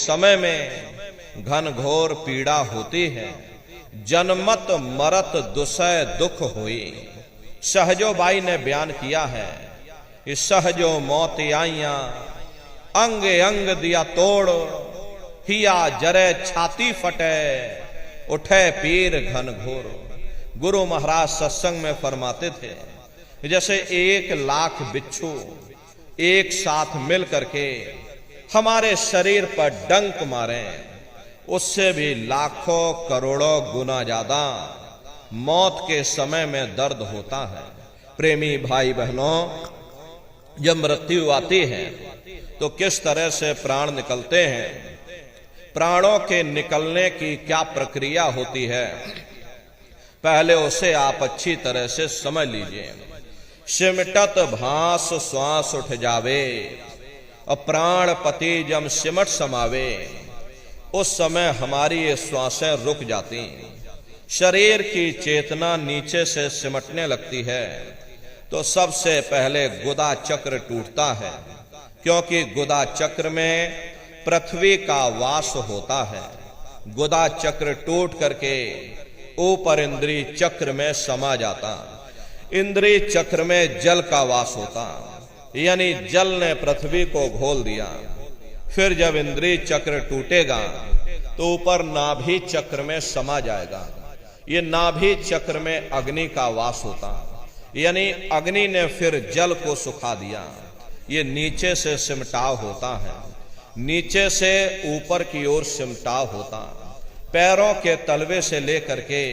समय में घन घोर पीड़ा होती है, जन्मत मरत दुसह दुख हुई। सहजो बाई ने बयान किया है कि सहजो मौत आइया, अंग अंग दिया तोड़, हिया जरे छाती फटे, उठे पीर घन घोर। गुरु महाराज सत्संग में फरमाते थे जैसे 1,00,000 बिच्छू एक साथ मिल करके हमारे शरीर पर डंक मारे, उससे भी लाखों करोड़ों गुना ज्यादा मौत के समय में दर्द होता है। प्रेमी भाई बहनों, जब मृत्यु आती है तो किस तरह से प्राण निकलते हैं, प्राणों के निकलने की क्या प्रक्रिया होती है, पहले उसे आप अच्छी तरह से समझ लीजिए। सिमटत भास श्वास उठ जावे, और प्राण पति जब सिमट समावे, उस समय हमारी ये श्वासें रुक जाती, शरीर की चेतना नीचे से सिमटने लगती है। तो सबसे पहले गुदा चक्र टूटता है, क्योंकि गुदा चक्र में पृथ्वी का वास होता है। गुदा चक्र टूट करके ऊपर इंद्रिय चक्र में समा जाता, इंद्रिय चक्र में जल का वास होता, यानी जल ने पृथ्वी को घोल दिया। फिर जब इंद्रिय चक्र टूटेगा तो ऊपर नाभि चक्र में समा जाएगा। ये नाभि चक्र में अग्नि का वास होता, यानी अग्नि ने फिर जल को सुखा दिया। ये नीचे से सिमटाव होता है, नीचे से ऊपर की ओर सिमटाव होता, पैरों के तलवे से लेकर के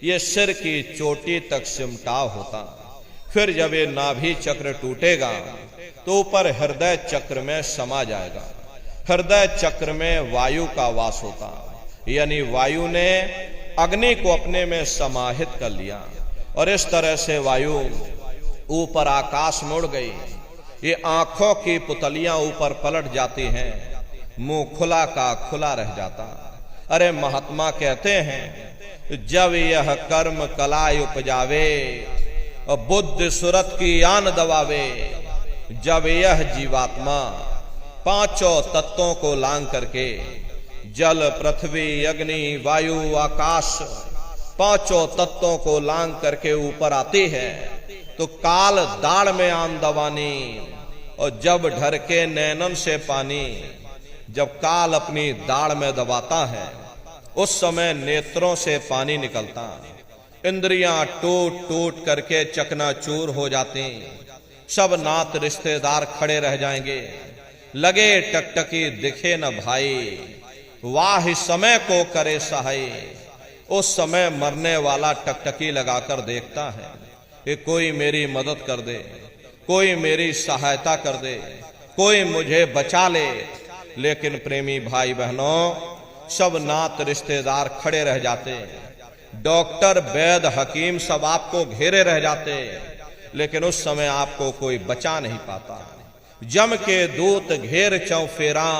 ये सिर की चोटी तक सिमटाव होता। फिर जब ये नाभि चक्र टूटेगा तो ऊपर हृदय चक्र में समा जाएगा। हृदय चक्र में वायु का वास होता, यानी वायु ने अग्नि को अपने में समाहित कर लिया, और इस तरह से वायु ऊपर आकाश मुड़ गई। ये आंखों की पुतलियां ऊपर पलट जाती हैं, मुंह खुला का खुला रह जाता। अरे महात्मा कहते हैं, जब यह कर्म कलाय उपजावे और बुद्ध सुरत की आन दबावे, जब यह जीवात्मा पांचों तत्वों को लांग करके जल पृथ्वी अग्नि वायु आकाश पांचों तत्वों को लांग करके ऊपर आती है, तो काल दाढ़ में आन दबानी, और जब ढरके नैनन से पानी, जब काल अपनी दाढ़ में दबाता है उस समय नेत्रों से पानी निकलता, इंद्रियां टूट टूट करके चकनाचूर हो जाती, सब नात रिश्तेदार खड़े रह जाएंगे, लगे टकटकी दिखे न भाई, वाह समय को करे सहाय। उस समय मरने वाला टकटकी लगाकर देखता है कि कोई मेरी मदद कर दे, कोई मेरी सहायता कर दे, कोई मुझे बचा ले। लेकिन प्रेमी भाई बहनों, सब नात रिश्तेदार खड़े रह जाते, डॉक्टर वैद हकीम सब आपको घेरे रह जाते, लेकिन उस समय आपको कोई बचा नहीं पाता। जम के दूत घेर चौफेरा,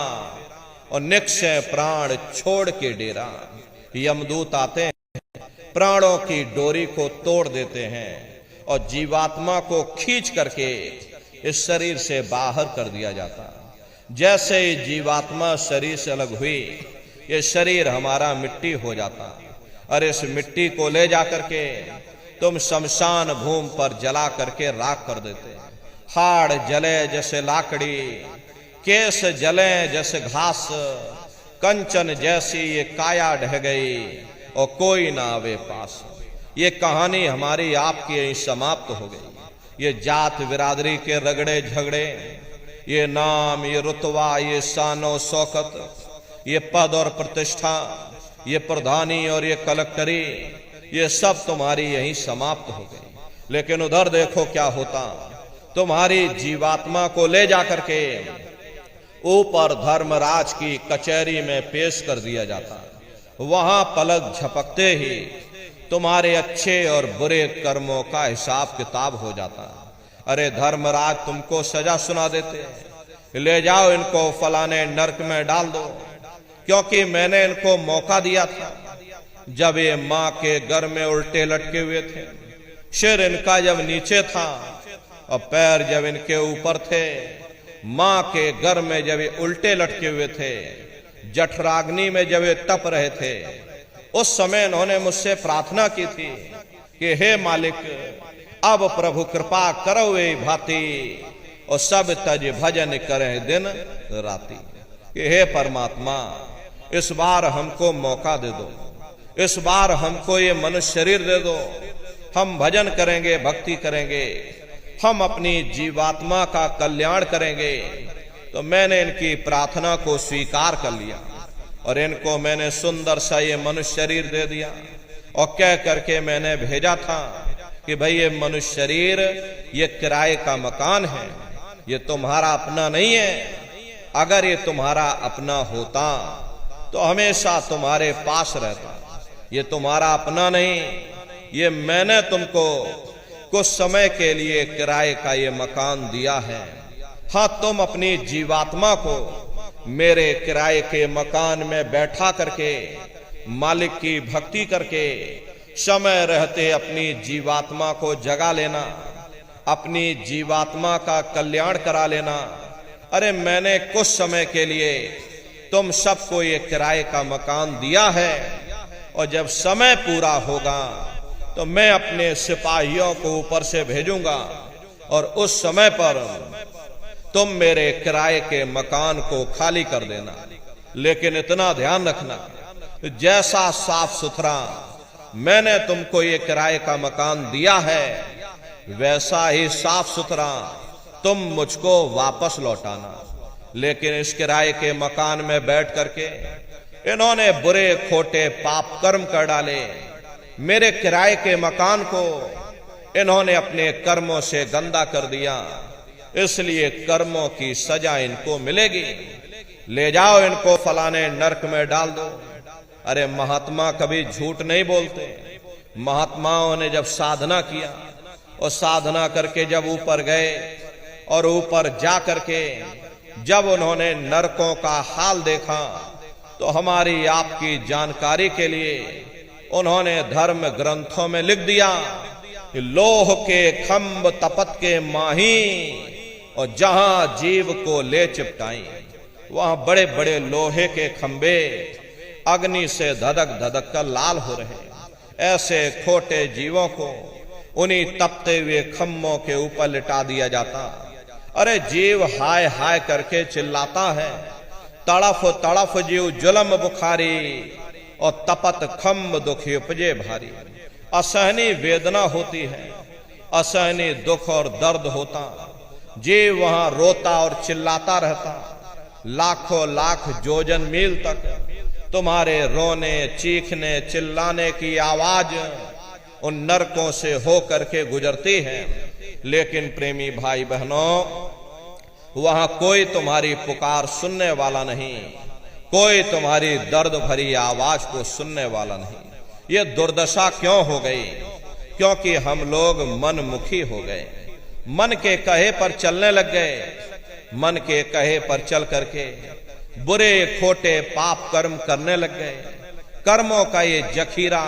और निक्षय प्राण छोड़ के डेरा। यमदूत आते हैं, प्राणों की डोरी को तोड़ देते हैं और जीवात्मा को खींच करके इस शरीर से बाहर कर दिया जाता। जैसे ही जीवात्मा शरीर से अलग हुई, ये शरीर हमारा मिट्टी हो जाता, और इस मिट्टी को ले जा करके तुम शमशान भूमि पर जला करके राख कर देते। हाड़ जले जैसे लाकड़ी, केस जले जैसे घास, कंचन जैसी ये काया ढह गई और कोई ना आवे पास। ये कहानी हमारी आपकी यहीं समाप्त हो गई। ये जात बिरादरी के रगड़े झगड़े, ये नाम, ये रुतबा, ये शानो शौकत, ये पद और प्रतिष्ठा, ये प्रधानी और ये कलेक्टरी, ये सब तुम्हारी यहीं समाप्त हो गई। लेकिन उधर देखो क्या होता, तुम्हारी जीवात्मा को ले जाकर के ऊपर धर्मराज की कचहरी में पेश कर दिया जाता। वहां पलक झपकते ही तुम्हारे अच्छे और बुरे कर्मों का हिसाब किताब हो जाता। अरे धर्मराज तुमको सजा सुना देते, ले जाओ इनको फलाने नरक में डाल दो, क्योंकि मैंने इनको मौका दिया था जब ये मां के घर में उल्टे लटके हुए थे, सिर इनका जब नीचे था और पैर जब इनके ऊपर थे, मां के घर में जब ये उल्टे लटके हुए थे, जठराग्नि में जब वे तप रहे थे, उस समय इन्होंने मुझसे प्रार्थना की थी कि हे मालिक, अब प्रभु कृपा करो वे भांति और सब तज भजन करें दिन राति। कि हे परमात्मा, इस बार हमको मौका दे दो, इस बार हमको ये मनुष्य शरीर दे दो, हम भजन करेंगे, भक्ति करेंगे, हम अपनी जीवात्मा का कल्याण करेंगे। तो मैंने इनकी प्रार्थना को स्वीकार कर लिया और इनको मैंने सुंदर सा ये मनुष्य शरीर दे दिया और कह करके मैंने भेजा था कि भाई ये मनुष्य शरीर ये किराए का मकान है, ये तुम्हारा अपना नहीं है। अगर ये तुम्हारा अपना होता तो हमेशा तुम्हारे पास रहता। ये तुम्हारा अपना नहीं, ये मैंने तुमको कुछ समय के लिए किराए का ये मकान दिया है। हाँ, तुम अपनी जीवात्मा को मेरे किराए के मकान में बैठा करके मालिक की भक्ति करके समय रहते अपनी जीवात्मा को जगा लेना, अपनी जीवात्मा का कल्याण करा लेना। अरे मैंने कुछ समय के लिए तुम सबको ये किराए का मकान दिया है और जब समय पूरा होगा तो मैं अपने सिपाहियों को ऊपर से भेजूंगा और उस समय पर तुम मेरे किराए के मकान को खाली कर देना। लेकिन इतना ध्यान रखना, जैसा साफ सुथरा मैंने तुमको ये किराए का मकान दिया है, वैसा ही साफ सुथरा तुम मुझको वापस लौटाना। लेकिन इस किराए के मकान में बैठ करके इन्होंने बुरे खोटे पाप कर्म कर डाले। मेरे किराए के मकान को इन्होंने अपने कर्मों से गंदा कर दिया, इसलिए कर्मों की सजा इनको मिलेगी। ले जाओ इनको फलाने नरक में डाल दो। अरे महात्मा कभी झूठ नहीं बोलते। महात्माओं ने जब साधना किया और साधना करके जब ऊपर गए और ऊपर जा करके जब उन्होंने नरकों का हाल देखा तो हमारी आपकी जानकारी के लिए उन्होंने धर्म ग्रंथों में लिख दिया कि लोह के खंभ तपत के माही और जहां जीव को ले चिपटाई, वहां बड़े बड़े लोहे के खंभे अग्नि से धधक धधक कर लाल हो रहे। ऐसे खोटे जीवों को उन्हीं तपते हुए खम्भों के ऊपर लिटा दिया जाता। अरे जीव हाय हाय करके चिल्लाता है, तड़फ तड़फ जीव जुलम बुखारी और तपत खम्भ दुखी उपजे भारी। असहनीय वेदना होती है, असहनीय दुख और दर्द होता। जीव वहां रोता और चिल्लाता रहता। लाखों लाख जोजन मील तक तुम्हारे रोने चीखने चिल्लाने की आवाज उन नरकों से हो करके गुजरती है। लेकिन प्रेमी भाई बहनों, वहां कोई तुम्हारी पुकार सुनने वाला नहीं, कोई तुम्हारी दर्द भरी आवाज को सुनने वाला नहीं। ये दुर्दशा क्यों हो गई? क्योंकि हम लोग मनमुखी हो गए, मन के कहे पर चलने लग गए। मन के कहे पर चल करके बुरे खोटे पाप कर्म करने लग गए। कर्मों का ये जखीरा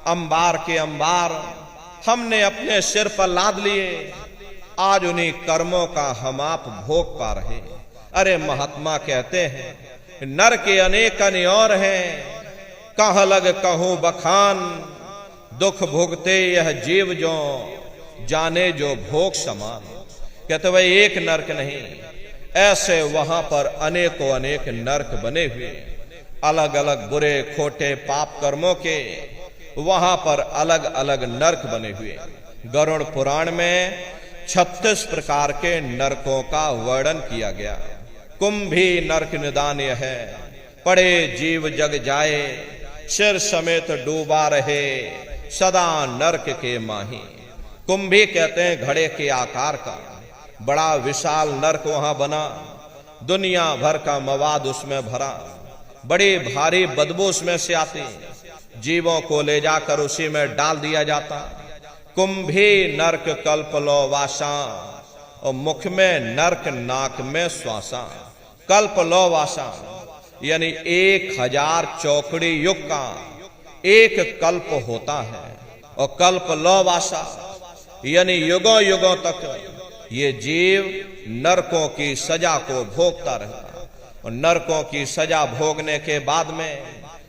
अंबार के अंबार हमने अपने सिर पर लाद लिए। आज उन्हीं कर्मों का हम आप भोग पा रहे। अरे महात्मा कहते हैं, नर के अनेक और हैं, कह लग कहूं बखान, दुख भोगते यह जीव जो जाने जो भोग समान। कहते भाई एक नरक नहीं, ऐसे वहां पर अनेकों अनेक नरक बने हुए, अलग अलग बुरे खोटे पाप कर्मों के वहां पर अलग अलग नरक बने हुए। गरुड़ पुराण में 36 प्रकार के नरकों का वर्णन किया गया। कुंभी नरक निदान यह है, पड़े जीव जग जाए, सिर समेत डूबा रहे, सदा नरक के माही। कुंभी कहते हैं घड़े के आकार का बड़ा विशाल नरक वहां बना, दुनिया भर का मवाद उसमें भरा, बड़ी भारी बदबू उसमें से आती, जीवों को ले जाकर उसी में डाल दिया जाता। कुंभी नरक कल्प लो वासा, और मुख में नरक नाक में श्वासा। कल्प लो वासा यानी 1000 चौकड़ी युग का एक कल्प होता है, और कल्प लो वासा यानी युगों युगों तक ये जीव नरकों की सजा को भोगता रहता। और नरकों की सजा भोगने के बाद में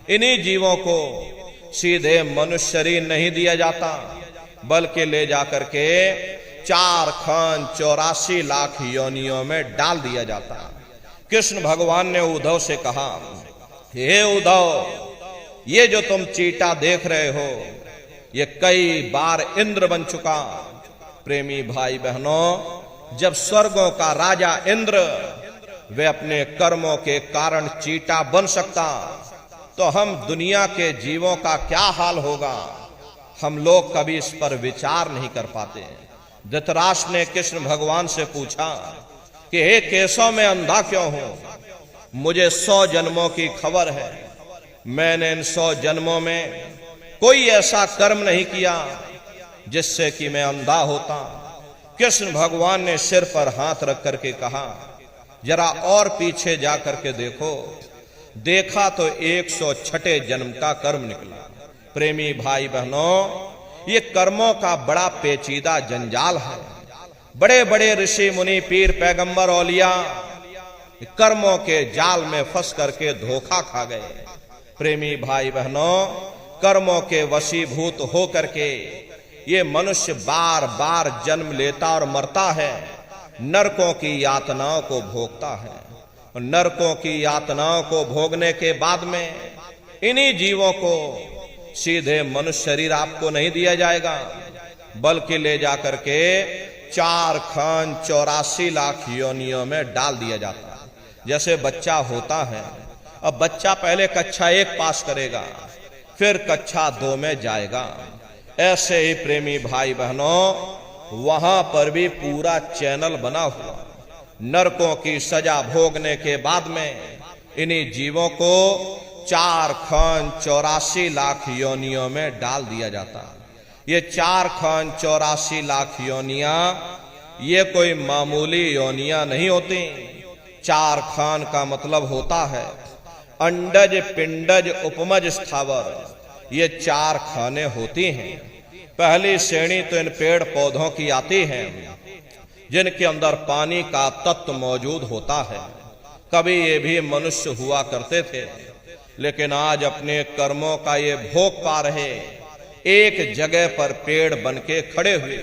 इन्हीं जीवों को सीधे मनुष्य शरीर नहीं दिया जाता, बल्कि ले जाकर के 4 खान 84 लाख योनियों में डाल दिया जाता। कृष्ण भगवान ने उद्धव से कहा, हे उद्धव, ये जो तुम चीटा देख रहे हो ये कई बार इंद्र बन चुका। प्रेमी भाई बहनों, जब स्वर्गों का राजा इंद्र वे अपने कर्मों के कारण चीटा बन सकता, तो हम दुनिया के जीवों का क्या हाल होगा, हम लोग कभी इस पर विचार नहीं कर पाते। धृतराष्ट्र ने कृष्ण भगवान से पूछा कि हे केशव, मैं अंधा क्यों हूं? मुझे 100 जन्मों की खबर है। मैंने इन 100 जन्मों में कोई ऐसा कर्म नहीं किया जिससे कि मैं अंधा होता। कृष्ण भगवान ने सिर पर हाथ रख करके कहा, जरा और पीछे जा करके देखो। देखा तो 106 जन्म का कर्म निकला। प्रेमी भाई बहनों, ये कर्मों का बड़ा पेचीदा जंजाल है। बड़े बड़े ऋषि मुनि पीर पैगंबर औलिया कर्मों के जाल में फंस करके धोखा खा गए। प्रेमी भाई बहनों, कर्मों के वशीभूत हो करके ये मनुष्य बार बार जन्म लेता और मरता है, नरकों की यातनाओं को भोगता है। और नरकों की यातनाओं को भोगने के बाद में इन्हीं जीवों को सीधे मनुष्य शरीर आपको नहीं दिया जाएगा, बल्कि ले जाकर के 4 खान 84 लाख योनियों में डाल दिया जाता है। जैसे बच्चा होता है, अब बच्चा पहले कक्षा 1 पास करेगा, फिर कक्षा 2 में जाएगा। ऐसे ही प्रेमी भाई बहनों, वहां पर भी पूरा चैनल बना हुआ। नरकों की सजा भोगने के बाद में इन्हीं जीवों को 4 खान 84 लाख योनियों में डाल दिया जाता। ये 4 खान 84 लाख योनियां ये कोई मामूली योनियां नहीं होती। 4 खान का मतलब होता है अंडज, पिंडज, उपमज, स्थावर। ये 4 खाने होती हैं। पहली श्रेणी तो इन पेड़ पौधों की आती है जिनके अंदर पानी का तत्व मौजूद होता है। कभी ये भी मनुष्य हुआ करते थे, लेकिन आज अपने कर्मों का ये भोग पा रहे, एक जगह पर पेड़ बनके खड़े हुए।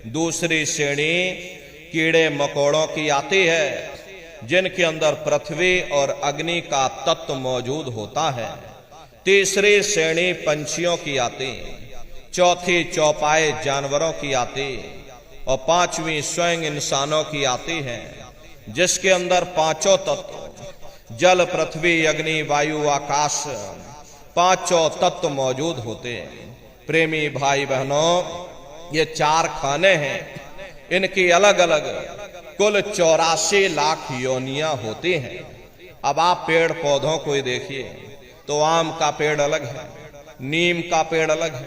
दूसरी श्रेणी कीड़े मकोड़ों की आती है जिनके अंदर पृथ्वी और अग्नि का तत्व मौजूद होता है। तीसरी श्रेणी पंछियों की आती, चौथी चौपाए जानवरों की आती, और 5वीं स्वयं इंसानों की आती है, जिसके अंदर 5 तत्व जल, पृथ्वी, अग्नि, वायु, आकाश 5 तत्व मौजूद होते हैं। प्रेमी भाई बहनों, ये 4 खाने हैं, इनकी अलग अलग कुल 84 लाख योनियां होती हैं। अब आप पेड़ पौधों को ही देखिए तो आम का पेड़ अलग है, नीम का पेड़ अलग है,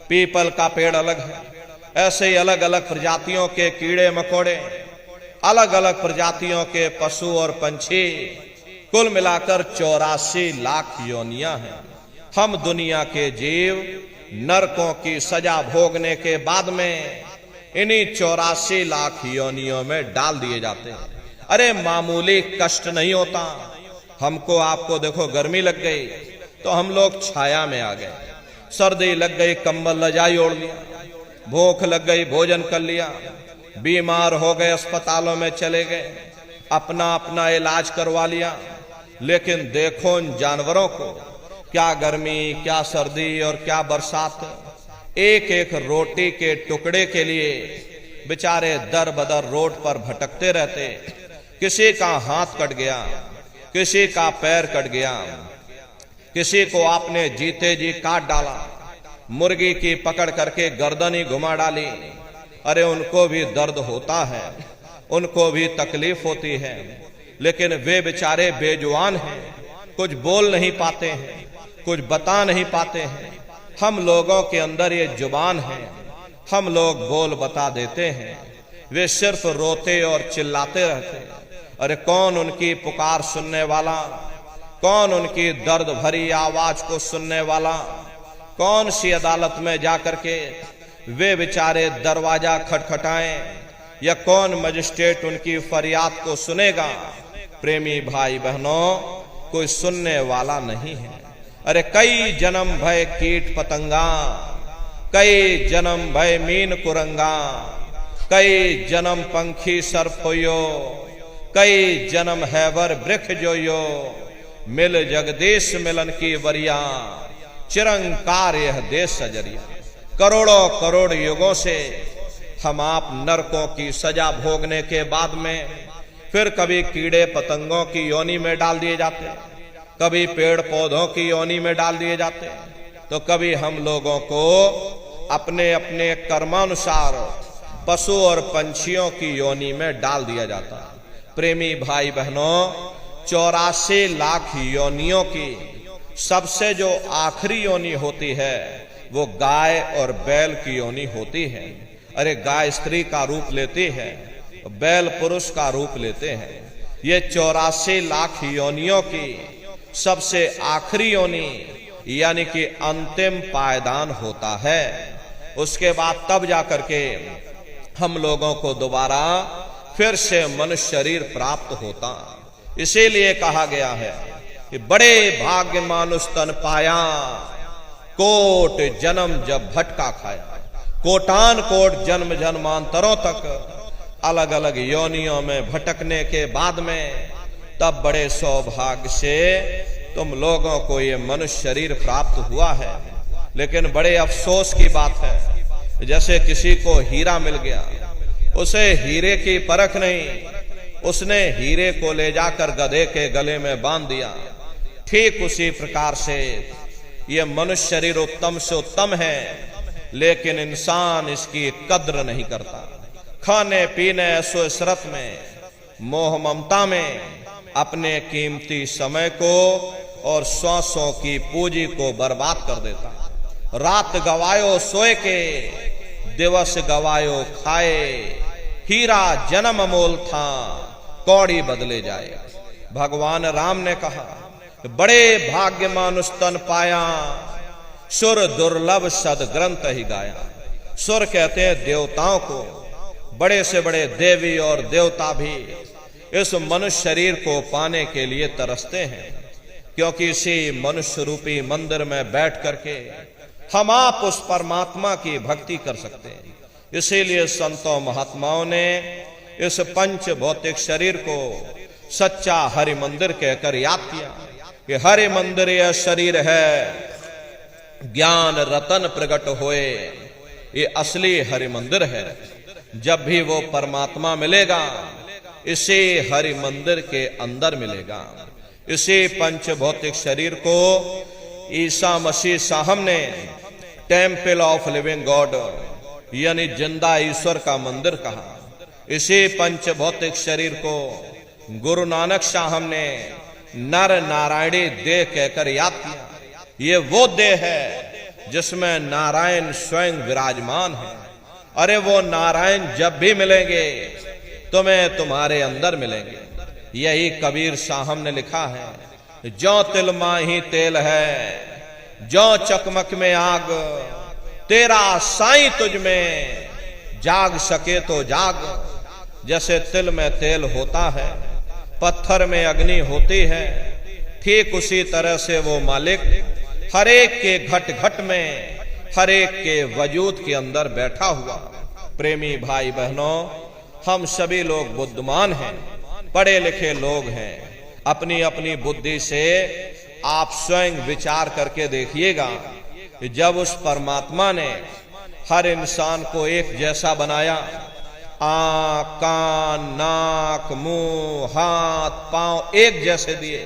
पीपल का पेड़ अलग है। ऐसे ही अलग अलग प्रजातियों के कीड़े मकोड़े, अलग अलग प्रजातियों के पशु और पंछी, कुल मिलाकर 84 लाख योनियां हैं। हम दुनिया के जीव नरकों की सजा भोगने के बाद में इन्हीं 84 लाख योनियों में डाल दिए जाते हैं। अरे मामूली कष्ट नहीं होता। हमको आपको देखो, गर्मी लग गई तो हम लोग छाया में आ गए, सर्दी लग गई कंबल रजाई ओढ़ लिया, भूख लग गई भोजन कर लिया, बीमार हो गए अस्पतालों में चले गए, अपना अपना इलाज करवा लिया। लेकिन देखो इन जानवरों को, क्या गर्मी, क्या सर्दी और क्या बरसात, एक एक रोटी के टुकड़े के लिए बेचारे दर बदर रोड पर भटकते रहते। किसी का हाथ कट गया, किसी का पैर कट गया, किसी को आपने जीते जी काट डाला, मुर्गी की पकड़ करके गर्दन ही घुमा डाली। अरे उनको भी दर्द होता है, उनको भी तकलीफ होती है, लेकिन वे बेचारे बेजुबान हैं, कुछ बोल नहीं पाते हैं, कुछ बता नहीं पाते हैं। हम लोगों के अंदर ये जुबान है, हम लोग बोल बता देते हैं, वे सिर्फ रोते और चिल्लाते रहते हैं। अरे कौन उनकी पुकार सुनने वाला, कौन उनकी दर्द भरी आवाज को सुनने वाला, कौन सी अदालत में जाकर के वे बेचारे दरवाजा खटखटाएं, या कौन मजिस्ट्रेट उनकी फरियाद को सुनेगा। प्रेमी भाई बहनों, कोई सुनने वाला नहीं है। अरे कई जन्म भय कीट पतंगा, कई जन्म भय मीन कुरंगा, कई जन्म पंखी सर्प होयो, कई जन्म हैवर वृक्ष जोयो, मिल जगदीश मिलन की वरिया, चिरंकार यह देश सजरिया। करोड़ों करोड़ युगों से हम आप नरकों की सजा भोगने के बाद में फिर कभी कीड़े पतंगों की योनि में डाल दिए जाते, कभी पेड़ पौधों की योनि में डाल दिए जाते, तो कभी हम लोगों को अपने अपने कर्मानुसार पशु और पंछियों की योनि में डाल दिया जाता। प्रेमी भाई बहनों, 84 लाख योनियों की सबसे जो आखिरी योनि होती है वो गाय और बैल की योनि होती है। अरे गाय स्त्री का रूप लेती है, बैल पुरुष का रूप लेते हैं। ये 84 लाख योनियों की सबसे आखिरी योनि यानी कि अंतिम पायदान होता है। उसके बाद तब जाकर के हम लोगों को दोबारा फिर से मनुष्य शरीर प्राप्त होता। इसीलिए कहा गया है कि बड़े भाग्य मानुष तन पाया, कोट जन्म जब भटका खाया। कोटान कोट जन्म जन्मांतरों तक अलग अलग योनियों में भटकने के बाद में तब बड़े सौभाग्य से तुम लोगों को ये मनुष्य शरीर प्राप्त हुआ है। लेकिन बड़े अफसोस की बात है, जैसे किसी को हीरा मिल गया, उसे हीरे की परख नहीं, उसने हीरे को ले जाकर गधे के गले में बांध दिया। ठीक उसी प्रकार से ये मनुष्य शरीर उत्तम से उत्तम है, लेकिन इंसान इसकी कद्र नहीं करता। खाने पीने ऐशो इशरत में, मोह ममता में अपने कीमती समय को और श्वासों की पूंजी को बर्बाद कर देता। रात गवायो सोए के, दिवस गवायो खाए, हीरा जन्म अमोल था, कौड़ी बदले जाए। भगवान राम ने कहा, बड़े भाग्य मानुष तन पाया, सुर दुर्लभ सद ग्रंथ ही गाया। सुर कहते हैं देवताओं को, बड़े से बड़े देवी और देवता भी इस मनुष्य शरीर को पाने के लिए तरसते हैं, क्योंकि इसी मनुष्य रूपी मंदिर में बैठ करके हम आप उस परमात्मा की भक्ति कर सकते हैं। इसीलिए संतों महात्माओं ने इस पंच भौतिक शरीर को सच्चा हरि मंदिर कहकर याद किया कि हरि मंदिर यह शरीर है, ज्ञान रतन प्रकट होए, ये असली हरि मंदिर है। जब भी वो परमात्मा मिलेगा, इसी हरि मंदिर के अंदर मिलेगा। इसी पंच भौतिक शरीर को ईसा मसीह साहब ने टेम्पल ऑफ लिविंग गॉड यानी जिंदा ईश्वर का मंदिर कहा। इसी पंच भौतिक शरीर को गुरु नानक साहब ने नर नारायणी देह कहकर याद किया। ये वो देह है जिसमें नारायण स्वयं विराजमान है। अरे वो नारायण जब भी मिलेंगे तुम्हें तुम्हारे अंदर मिलेंगे। यही कबीर साहब ने लिखा है, जो तिल माही तेल है, जो चकमक में आग, तेरा साईं तुझ में जाग सके तो जाग। जैसे तिल में तेल होता है, पत्थर में अग्नि होती है, ठीक उसी तरह से वो मालिक हरेक के घट घट में, हरेक के वजूद के अंदर बैठा हुआ। प्रेमी भाई बहनों, हम सभी लोग बुद्धिमान हैं, पढ़े लिखे लोग हैं। अपनी अपनी बुद्धि से आप स्वयं विचार करके देखिएगा कि जब उस परमात्मा ने हर इंसान को एक जैसा बनाया, आँख, कान, नाक, मुंह, हाथ, पांव एक जैसे दिए,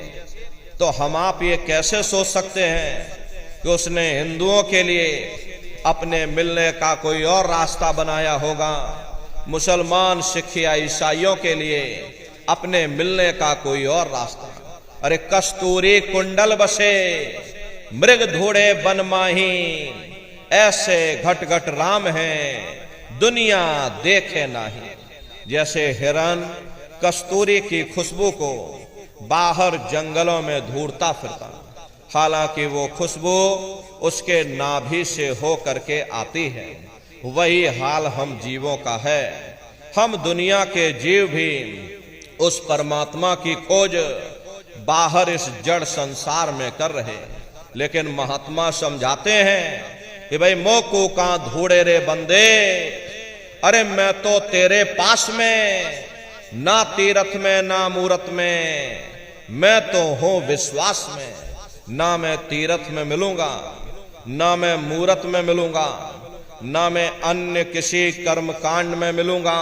तो हम आप ये कैसे सोच सकते हैं कि उसने हिंदुओं के लिए अपने मिलने का कोई और रास्ता बनाया होगा, मुसलमान, सिख या ईसाइयों के लिए अपने मिलने का कोई और रास्ता। अरे कस्तूरी कुंडल बसे, मृग धूड़े बन माही, ऐसे घट घट राम हैं, दुनिया देखे नाही। जैसे हिरन कस्तूरी की खुशबू को बाहर जंगलों में ढूंढता फिरता, हालांकि वो खुशबू उसके नाभि से हो करके आती है। वही हाल हम जीवों का है। हम दुनिया के जीव भी उस परमात्मा की खोज बाहर इस जड़ संसार में कर रहे, लेकिन महात्मा समझाते हैं कि भाई मोको का धूड़े रे बंदे, अरे मैं तो तेरे पास में, ना तीरथ में ना मूरत में, मैं तो हूं विश्वास में। ना मैं तीरथ में मिलूंगा, ना मैं मूरत में मिलूंगा, ना मैं अन्य किसी कर्म कांड में मिलूंगा,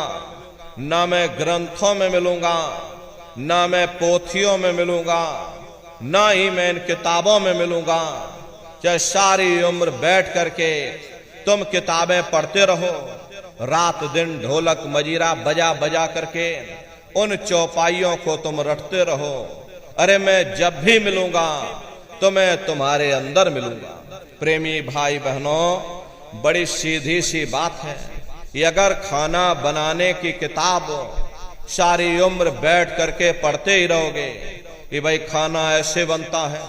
ना मैं ग्रंथों में मिलूंगा, ना मैं पोथियों में मिलूंगा, ना ही मैं इन किताबों में मिलूंगा। चाहे सारी उम्र बैठ करके तुम किताबें पढ़ते रहो, रात दिन ढोलक मजीरा बजा बजा करके उन चौपाइयों को तुम रटते रहो, अरे मैं जब भी मिलूंगा तो मैं तुम्हारे अंदर मिलूंगा। प्रेमी भाई बहनों, बड़ी सीधी सी बात है। ये अगर खाना बनाने की किताब सारी उम्र बैठ करके पढ़ते ही रहोगे कि भाई खाना ऐसे बनता है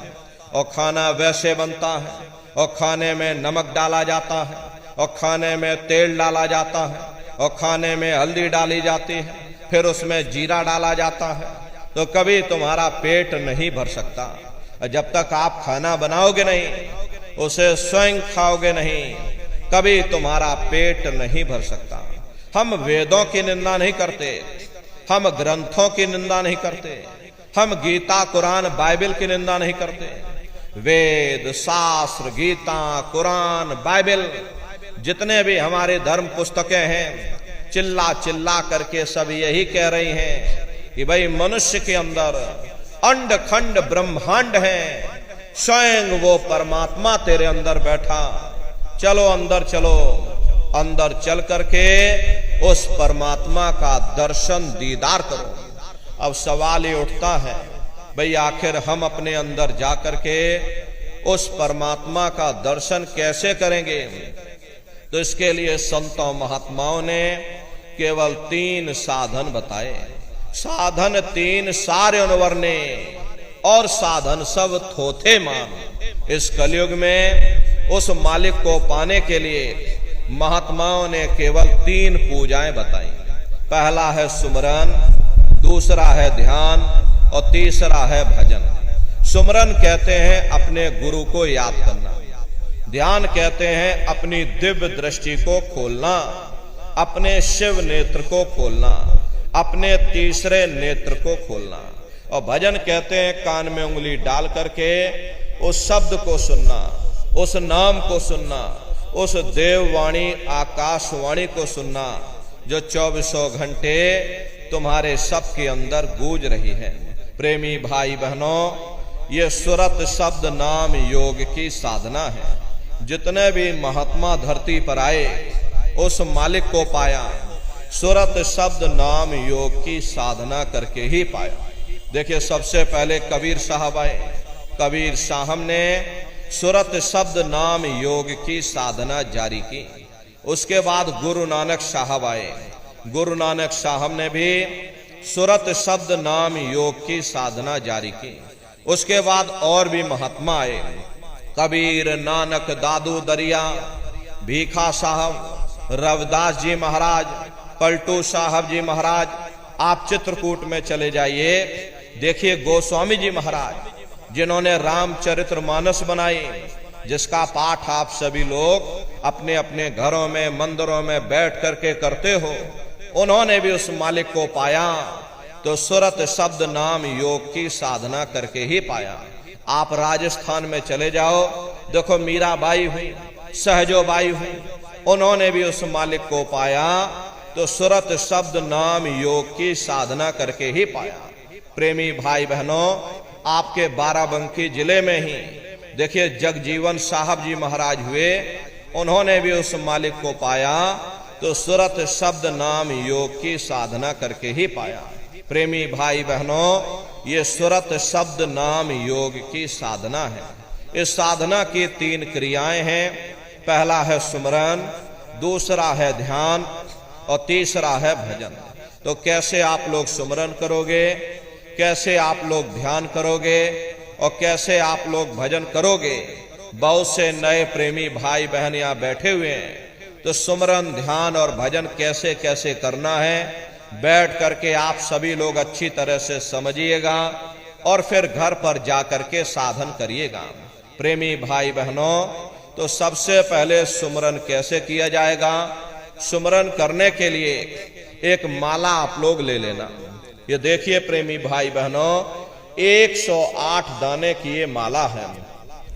और खाना वैसे बनता है, और खाने में नमक डाला जाता है, और खाने में तेल डाला जाता है, और खाने में हल्दी डाली जाती है, फिर उसमें जीरा डाला जाता है, तो कभी तुम्हारा पेट नहीं भर सकता। जब तक आप खाना बनाओगे नहीं, उसे स्वयं खाओगे नहीं, कभी तुम्हारा पेट नहीं भर सकता। हम वेदों की निंदा नहीं करते, हम ग्रंथों की निंदा नहीं करते, हम गीता कुरान बाइबल की निंदा नहीं करते। वेद शास्त्र गीता कुरान बाइबल जितने भी हमारे धर्म पुस्तकें हैं, चिल्ला चिल्ला करके सब यही कह रही हैं कि भाई मनुष्य के अंदर अंड खंड ब्रह्मांड है, स्वयं वो परमात्मा तेरे अंदर बैठा। चलो अंदर चलो, अंदर चल करके उस परमात्मा का दर्शन दीदार करो। अब सवाल ये उठता है, भाई आखिर हम अपने अंदर जा करके उस परमात्मा का दर्शन कैसे करेंगे? तो इसके लिए संतों महात्माओं ने केवल 3 साधन बताए। साधन 3 सारे अनवरने, और साधन सब थोथे मान। इस कलयुग में उस मालिक को पाने के लिए महात्माओं ने केवल 3 पूजाएं बताई। पहला है सुमरन, दूसरा है ध्यान, और तीसरा है भजन। सुमरन कहते हैं अपने गुरु को याद करना, ध्यान कहते हैं अपनी दिव्य दृष्टि को खोलना, अपने शिव नेत्र को खोलना, अपने तीसरे नेत्र को खोलना, और भजन कहते हैं कान में उंगली डाल करके उस शब्द को सुनना, उस नाम को सुनना, उस देववाणी आकाशवाणी को सुनना जो 24 घंटे तुम्हारे सबके अंदर गूंज रही है। प्रेमी भाई बहनों, ये सुरत शब्द नाम योग की साधना है। जितने भी महात्मा धरती पर आए उस मालिक को पाया, सुरत शब्द नाम योग की साधना करके ही पाया। देखिए सबसे पहले कबीर साहब आए, कबीर साहब ने सुरत शब्द नाम योग की साधना जारी की। उसके बाद गुरु नानक साहब आए, गुरु नानक साहब ने भी सुरत शब्द नाम योग की साधना जारी की। उसके बाद और भी महात्मा आए, कबीर नानक दादू दरिया, भीखा साहब, रविदास जी महाराज, पलटू साहब जी महाराज। आप चित्रकूट में चले जाइए, देखिए गोस्वामी जी महाराज जिन्होंने रामचरितमानस बनाई, जिसका पाठ आप सभी लोग अपने अपने घरों में मंदिरों में बैठ करके करते हो, उन्होंने भी उस मालिक को पाया तो सुरत शब्द नाम योग की साधना करके ही पाया। आप राजस्थान में चले जाओ, देखो मीराबाई हुई, सहजोबाई हुई, उन्होंने भी उस मालिक को पाया तो सुरत शब्द नाम योग की साधना करके ही पाया। प्रेमी भाई बहनों, आपके बाराबंकी जिले में ही देखिए जगजीवन साहब जी महाराज हुए, उन्होंने भी उस मालिक को पाया तो सुरत शब्द नाम योग की साधना करके ही पाया। प्रेमी भाई बहनों, ये सुरत शब्द नाम योग की साधना है। इस साधना की 3 क्रियाएं हैं। पहला है सुमरन, दूसरा है ध्यान, और तीसरा है भजन। तो कैसे आप लोग सुमरन करोगे, कैसे आप लोग ध्यान करोगे, और कैसे आप लोग भजन करोगे? बहुत से नए प्रेमी भाई बहन यहाँ बैठे हुए हैं, तो सुमरन ध्यान और भजन कैसे कैसे करना है बैठ करके आप सभी लोग अच्छी तरह से समझिएगा और फिर घर पर जा करके साधन करिएगा। प्रेमी भाई बहनों, तो सबसे पहले सुमरन कैसे किया जाएगा? सुमरन करने के लिए एक माला आप लोग ले लेना। ये देखिए प्रेमी भाई बहनों, 108 दाने की ये माला है।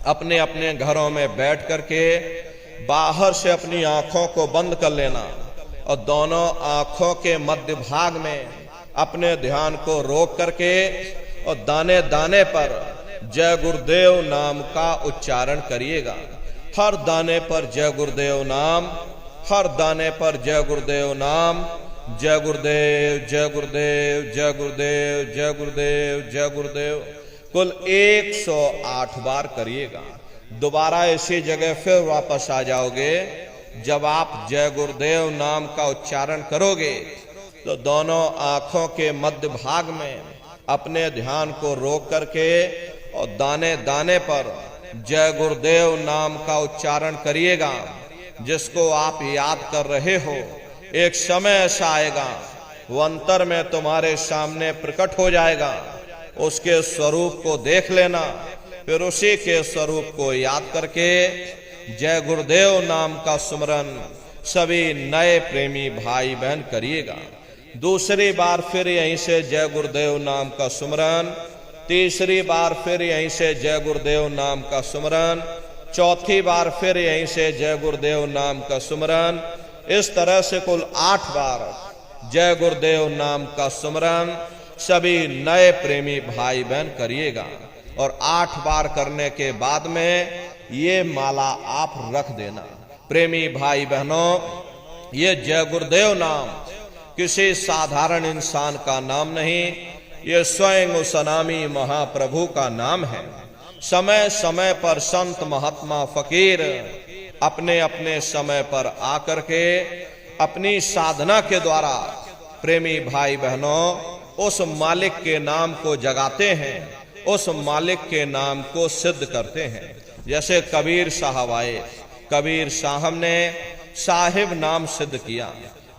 अपने अपने घरों में बैठ करके बाहर से अपनी आंखों को बंद कर लेना और दोनों आंखों के मध्य भाग में अपने ध्यान को रोक करके और दाने दाने पर जय गुरुदेव नाम का उच्चारण करिएगा। हर दाने पर जय गुरुदेव नाम, हर दाने पर जय गुरुदेव नाम, जय गुरुदेव जय गुरुदेव जय गुरुदेव जय गुरुदेव जय गुरुदेव, कुल 108 बार करिएगा। दोबारा इसी जगह फिर वापस आ जाओगे। जब आप जय गुरुदेव नाम का उच्चारण करोगे तो दोनों आंखों के मध्य भाग में अपने ध्यान को रोक करके और दाने दाने पर जय गुरुदेव नाम का उच्चारण करिएगा। जिसको आप याद कर रहे हो, एक समय ऐसा आएगा वो अंतर में तुम्हारे सामने प्रकट हो जाएगा। उसके स्वरूप को देख लेना, फिर उसी के स्वरूप को याद करके जय गुरुदेव नाम का सुमरन सभी नए प्रेमी भाई बहन करिएगा। दूसरी बार फिर यहीं से जय गुरुदेव नाम का सुमरन, तीसरी बार फिर यहीं से जय गुरुदेव नाम का सुमरन, चौथी बार फिर यहीं से जय गुरुदेव नाम का सुमरन। इस तरह से कुल 8 बार जय गुरुदेव नाम का सुमरन सभी नए प्रेमी भाई बहन करिएगा। और 8 बार करने के बाद में ये माला आप रख देना। प्रेमी भाई बहनों, ये जय गुरुदेव नाम किसी साधारण इंसान का नाम नहीं, ये स्वयं उस अनामी महाप्रभु का नाम है। समय समय पर संत महात्मा फकीर अपने अपने समय पर आकर के अपनी साधना के द्वारा प्रेमी भाई बहनों उस मालिक के नाम को जगाते हैं, उस मालिक के नाम को सिद्ध करते हैं। जैसे कबीर साहब आए, कबीर साहब ने साहिब नाम सिद्ध किया।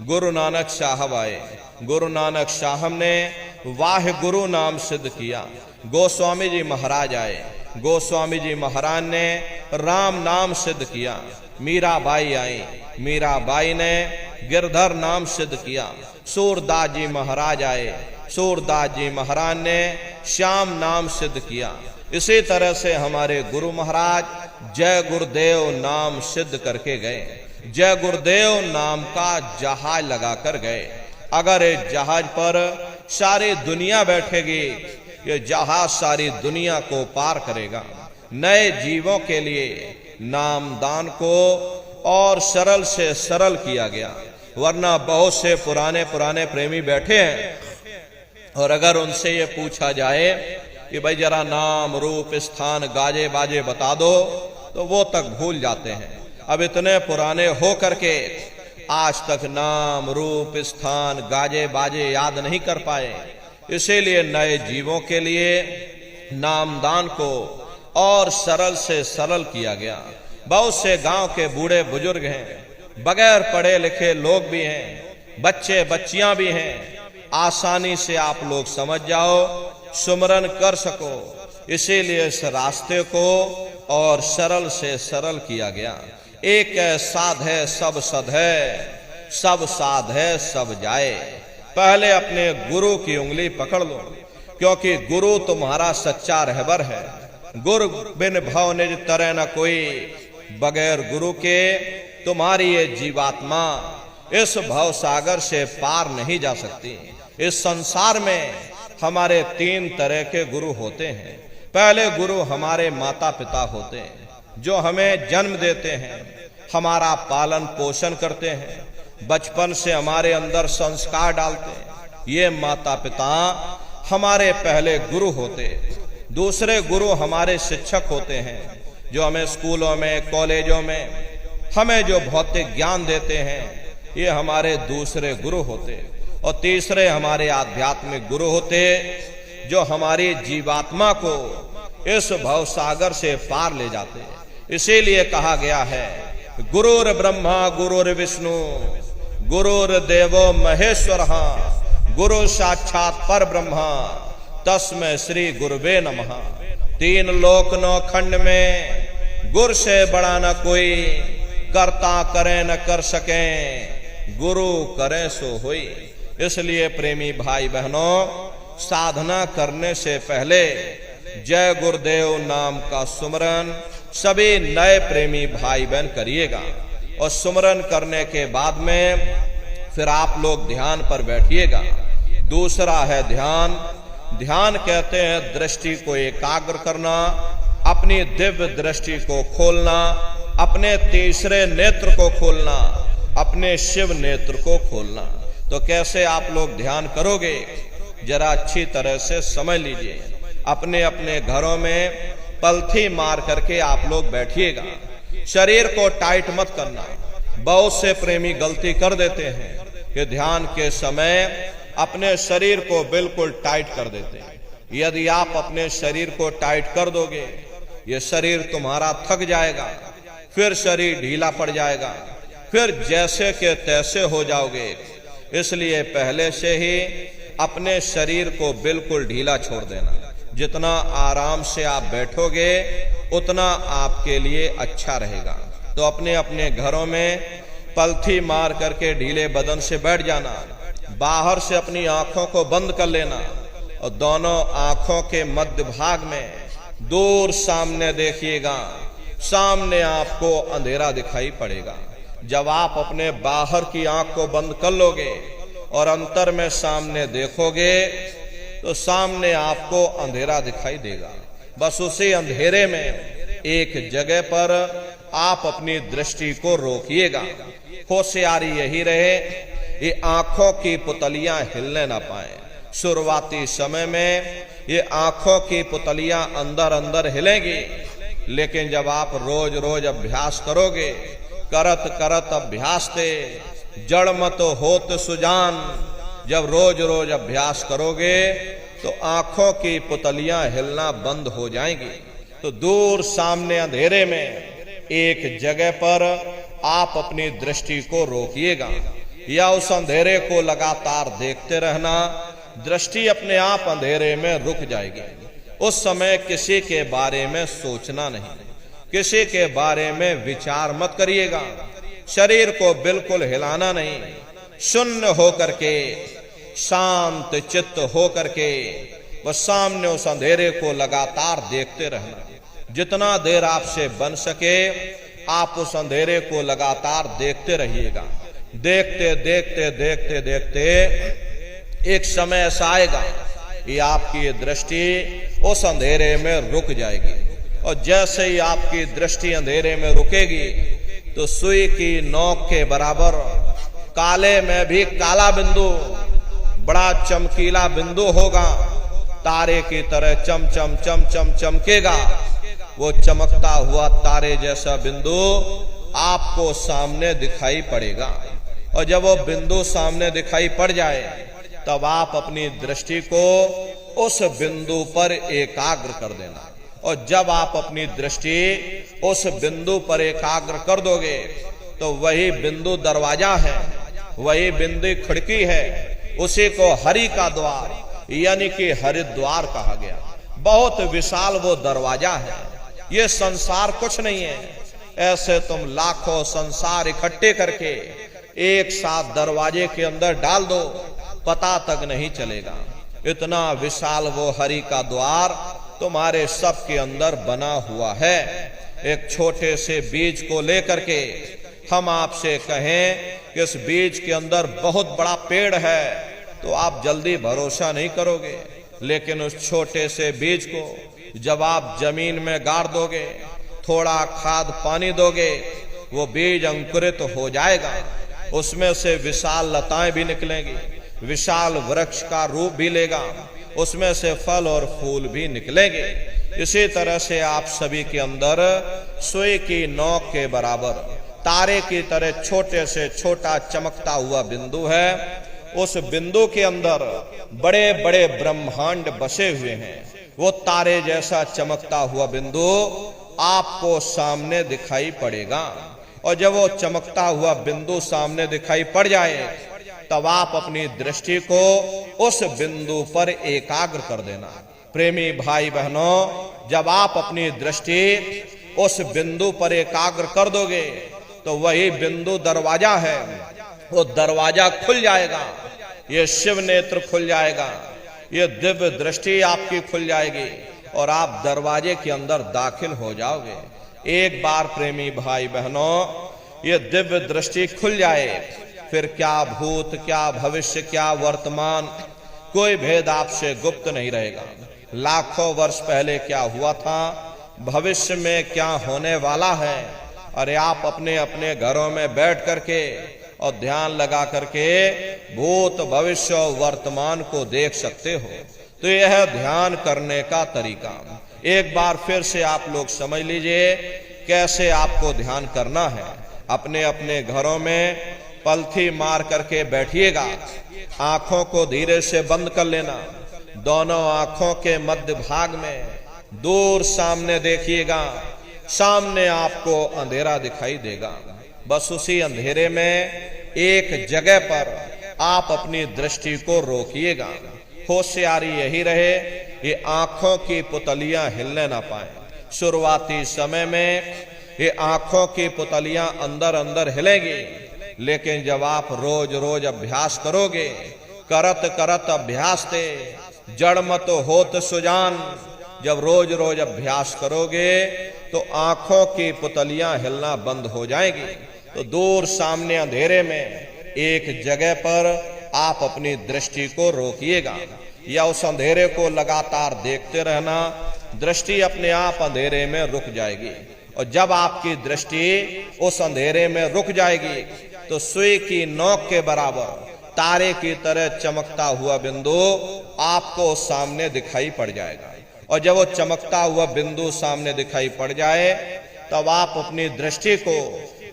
गुरु नानक साहब आए, गुरु नानक साहब ने वाह गुरु नाम सिद्ध किया। गोस्वामी जी महाराज आए, गोस्वामी जी महाराज ने राम नाम सिद्ध किया। मीराबाई आई, मीराबाई ने गिरधर नाम सिद्ध किया। सूरदास जी महाराज आए, सूरदास जी महाराज ने श्याम नाम सिद्ध किया। इसी तरह से हमारे गुरु महाराज जय गुरुदेव नाम सिद्ध करके गए। जय गुरुदेव नाम का जहाज लगा कर गए। अगर इस जहाज पर सारी दुनिया बैठेगी, ये जहाज सारी दुनिया को पार करेगा। नए जीवों के लिए नामदान को और सरल से सरल किया गया, वरना बहुत से पुराने पुराने प्रेमी बैठे हैं और अगर उनसे ये पूछा जाए कि भाई जरा नाम रूप स्थान गाजे बाजे बता दो, तो वो तक भूल जाते हैं। अब इतने पुराने हो करके आज तक नाम रूप स्थान गाजे बाजे याद नहीं कर पाए। इसीलिए नए जीवों के लिए नामदान को और सरल से सरल किया गया। बहुत से गांव के बूढ़े बुजुर्ग हैं, बगैर पढ़े लिखे लोग भी हैं, बच्चे बच्चियां भी हैं। आसानी से आप लोग समझ जाओ, सुमरन कर सको, इसीलिए इस रास्ते को और सरल से सरल किया गया। एक साध है सब सद है, सब साध है सब जाए। पहले अपने गुरु की उंगली पकड़ लो, क्योंकि गुरु तुम्हारा सच्चा रहबर है। गुरु बिन भव निज तरह न कोई, बगैर गुरु के तुम्हारी ये जीवात्मा इस भव सागर से पार नहीं जा सकती। इस संसार में हमारे 3 तरह के गुरु होते हैं। पहले गुरु हमारे माता पिता होते हैं, जो हमें जन्म देते हैं, हमारा पालन पोषण करते हैं, बचपन से हमारे अंदर संस्कार डालते हैं। ये माता पिता हमारे पहले गुरु होते। दूसरे गुरु हमारे शिक्षक होते हैं, जो हमें स्कूलों में कॉलेजों में हमें जो भौतिक ज्ञान देते हैं, ये हमारे दूसरे गुरु होते। और तीसरे हमारे आध्यात्मिक गुरु होते, जो हमारी जीवात्मा को इस भव सागर से पार ले जाते हैं। इसीलिए कहा गया है, गुरुर ब्रह्मा गुरुर विष्णु गुरुर देवो महेश्वर, गुरु साक्षात पर ब्रह्मा तस्मै श्री गुरुवे नमः। तीन लोक नौ खंड में गुरु से बड़ा न कोई, करता करे न कर सके, गुरु करे सो होई। इसलिए प्रेमी भाई बहनों, साधना करने से पहले जय गुरुदेव नाम का सुमरन सभी नए प्रेमी भाई बहन करिएगा। और सुमरन करने के बाद में फिर आप लोग ध्यान पर बैठिएगा। दूसरा है ध्यान। ध्यान कहते हैं दृष्टि को एकाग्र करना, अपनी दिव्य दृष्टि को खोलना, अपने तीसरे नेत्र को खोलना, अपने शिव नेत्र को खोलना। तो कैसे आप लोग ध्यान करोगे, जरा अच्छी तरह से समझ लीजिए। अपने अपने घरों में पलथी मार करके आप लोग बैठिएगा। शरीर को टाइट मत करना। बहुत से प्रेमी गलती कर देते हैं कि ध्यान के समय अपने शरीर को बिल्कुल टाइट कर देते हैं। यदि आप अपने शरीर को टाइट कर दोगे, ये शरीर तुम्हारा थक जाएगा, फिर शरीर ढीला पड़ जाएगा, फिर जैसे के तैसे हो जाओगे। इसलिए पहले से ही अपने शरीर को बिल्कुल ढीला छोड़ देना। जितना आराम से आप बैठोगे उतना आपके लिए अच्छा रहेगा। तो अपने अपने घरों में पलथी मार करके ढीले बदन से बैठ जाना। बाहर से अपनी आंखों को बंद कर लेना और दोनों आंखों के मध्य भाग में दूर सामने देखिएगा। सामने आपको अंधेरा दिखाई पड़ेगा। जब आप अपने बाहर की आंख को बंद कर लोगे और अंतर में सामने देखोगे तो सामने आपको अंधेरा दिखाई देगा। बस उसी अंधेरे में एक जगह पर आप अपनी दृष्टि को रोकिएगा। होशियारी यही रहे, ये आंखों की पुतलियां हिलने ना पाए। शुरुआती समय में ये आंखों की पुतलियां अंदर अंदर हिलेंगी, लेकिन जब आप रोज रोज अभ्यास करोगे, करत करत अभ्यास ते जड़ मत होत सुजान, जब रोज रोज अभ्यास करोगे तो आंखों की पुतलियां हिलना बंद हो जाएंगी। तो दूर सामने अंधेरे में एक जगह पर आप अपनी दृष्टि को रोकिएगा या उस अंधेरे को लगातार देखते रहना। दृष्टि अपने आप अंधेरे में रुक जाएगी। उस समय किसी के बारे में सोचना नहीं, किसी के बारे में विचार मत करिएगा। शरीर को बिल्कुल हिलाना नहीं, शून्य होकर के, शांत चित्त होकर के वह सामने उस अंधेरे को लगातार देखते रहना। जितना देर आपसे बन सके आप उस अंधेरे को लगातार देखते रहिएगा। देखते देखते देखते देखते एक समय ऐसा आएगा कि आपकी ये दृष्टि उस अंधेरे में रुक जाएगी। और जैसे ही आपकी दृष्टि अंधेरे में रुकेगी तो सुई की नोक के बराबर काले में भी काला बिंदु, बड़ा चमकीला बिंदु होगा, तारे की तरह चम चम चम चम चमकेगा। वो चमकता हुआ तारे जैसा बिंदु आपको सामने दिखाई पड़ेगा। और जब वो बिंदु सामने दिखाई पड़ जाए तब आप अपनी दृष्टि को उस बिंदु पर एकाग्र कर देना। और जब आप अपनी दृष्टि उस बिंदु पर एकाग्र कर दोगे तो वही बिंदु दरवाजा है, वही बिंदु खिड़की है। उसी को हरि का द्वार यानी कि हरिद्वार कहा गया। बहुत विशाल वो दरवाजा है। ये संसार कुछ नहीं है। ऐसे तुम लाखों संसार इकट्ठे करके एक साथ दरवाजे के अंदर डाल दो, पता तक नहीं चलेगा। इतना विशाल वो हरि का द्वार तुम्हारे सब के अंदर बना हुआ है। एक छोटे से बीज को लेकर के हम आपसे कहें कि इस बीज के अंदर बहुत बड़ा पेड़ है तो आप जल्दी भरोसा नहीं करोगे। लेकिन उस छोटे से बीज को जब आप जमीन में गाड़ दोगे, थोड़ा खाद पानी दोगे, वो बीज अंकुरित हो जाएगा। उसमें से विशाल लताएं भी निकलेंगी, विशाल वृक्ष का रूप भी लेगा, उसमें से फल और फूल भी निकलेंगे। इसी तरह से आप सभी के अंदर सुई की नोक के बराबर तारे की तरह छोटे से छोटा चमकता हुआ बिंदु है। उस बिंदु के अंदर बड़े बड़े ब्रह्मांड बसे हुए हैं। वो तारे जैसा चमकता हुआ बिंदु आपको सामने दिखाई पड़ेगा। और जब वो चमकता हुआ बिंदु सामने दिखाई पड़ जाए तब आप अपनी दृष्टि को उस बिंदु पर एकाग्र कर देना। प्रेमी भाई बहनों, जब आप अपनी दृष्टि उस बिंदु पर एकाग्र कर दोगे तो वही बिंदु दरवाजा है, वो दरवाजा खुल जाएगा, ये शिव नेत्र खुल जाएगा, ये दिव्य दृष्टि आपकी खुल जाएगी और आप दरवाजे के अंदर दाखिल हो जाओगे। एक बार प्रेमी भाई बहनों ये दिव्य दृष्टि खुल जाए, फिर क्या भूत, क्या भविष्य, क्या वर्तमान, कोई भेद आपसे गुप्त नहीं रहेगा। लाखों वर्ष पहले क्या हुआ था, भविष्य में क्या होने वाला है, अरे आप अपने अपने घरों में बैठ करके और ध्यान लगा करके भूत, भविष्य और वर्तमान को देख सकते हो। तो यह ध्यान करने का तरीका। एक बार फिर से आप लोग समझ लीजिए कैसे आपको ध्यान करना है। अपने अपने घरों में पलथी मार करके बैठिएगा, आंखों को धीरे से बंद कर लेना, दोनों आंखों के मध्य भाग में दूर सामने देखिएगा, सामने आपको अंधेरा दिखाई देगा। बस उसी अंधेरे में एक जगह पर आप अपनी दृष्टि को रोकिएगा। होशियारी यही रहे ये आंखों की पुतलियां हिलने ना पाए। शुरुआती समय में ये आंखों की पुतलियां अंदर अंदर हिलेंगी, लेकिन जब आप रोज रोज अभ्यास करोगे, करत करत अभ्यास ते जड़ मत होत सुजान, जब रोज रोज अभ्यास करोगे तो आंखों की पुतलियां हिलना बंद हो जाएगी। तो दूर सामने अंधेरे में एक जगह पर आप अपनी दृष्टि को रोकिएगा या उस अंधेरे को लगातार देखते रहना, दृष्टि अपने आप अंधेरे में रुक जाएगी। और जब आपकी दृष्टि उस अंधेरे में रुक जाएगी तो सुई की नोक के बराबर तारे की तरह चमकता हुआ बिंदु आपको सामने दिखाई पड़ जाएगा। और जब वो चमकता हुआ बिंदु सामने दिखाई पड़ जाए तब आप अपनी दृष्टि को